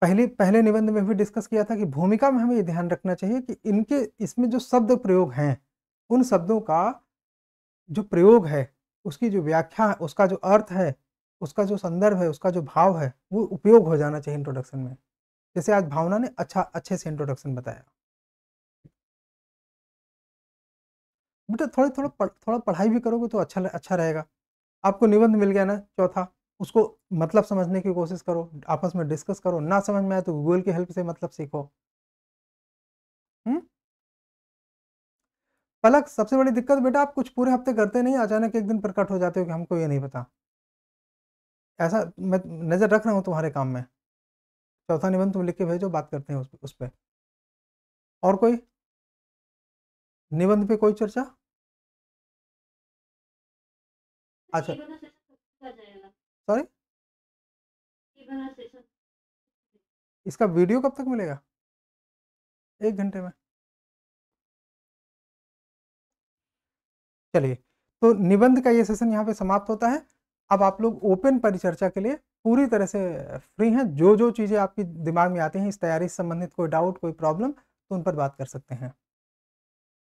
पहले निबंध में भी डिस्कस किया था कि भूमिका में हमें ये ध्यान रखना चाहिए कि इनके इसमें जो शब्द प्रयोग हैं, उन शब्दों का जो प्रयोग है, उसकी जो व्याख्या है, उसका जो अर्थ है, उसका जो संदर्भ है, उसका जो भाव है, वो उपयोग हो जाना चाहिए इंट्रोडक्शन में। जैसे आज भावना ने अच्छे से इंट्रोडक्शन बताया। बेटा थोड़ा पढ़ाई भी करोगे तो अच्छा रहेगा। आपको निबंध मिल गया ना चौथा, उसको मतलब समझने की कोशिश करो, आपस में डिस्कस करो, ना समझ में आए तो गूगल की हेल्प से मतलब सीखो। पलक, सबसे बड़ी दिक्कत बेटा आप कुछ पूरे हफ्ते करते नहीं, अचानक एक दिन प्रकट हो जाते हो कि हमको ये नहीं पता। ऐसा मैं नजर रख रहा हूँ तुम्हारे काम में। चौथा निबंध तुम लिख के भेजो, बात करते हैं उस पर। और कोई निबंध पे कोई चर्चा? अच्छा सॉरी, इसका वीडियो कब तक मिलेगा? 1 घंटे में। चलिए, तो निबंध का ये सेशन यहाँ पे समाप्त होता है। अब आप लोग ओपन परिचर्चा के लिए पूरी तरह से फ्री हैं। जो जो चीज़ें आपकी दिमाग में आती हैं इस तैयारी से संबंधित, कोई डाउट कोई प्रॉब्लम, तो उन पर बात कर सकते हैं।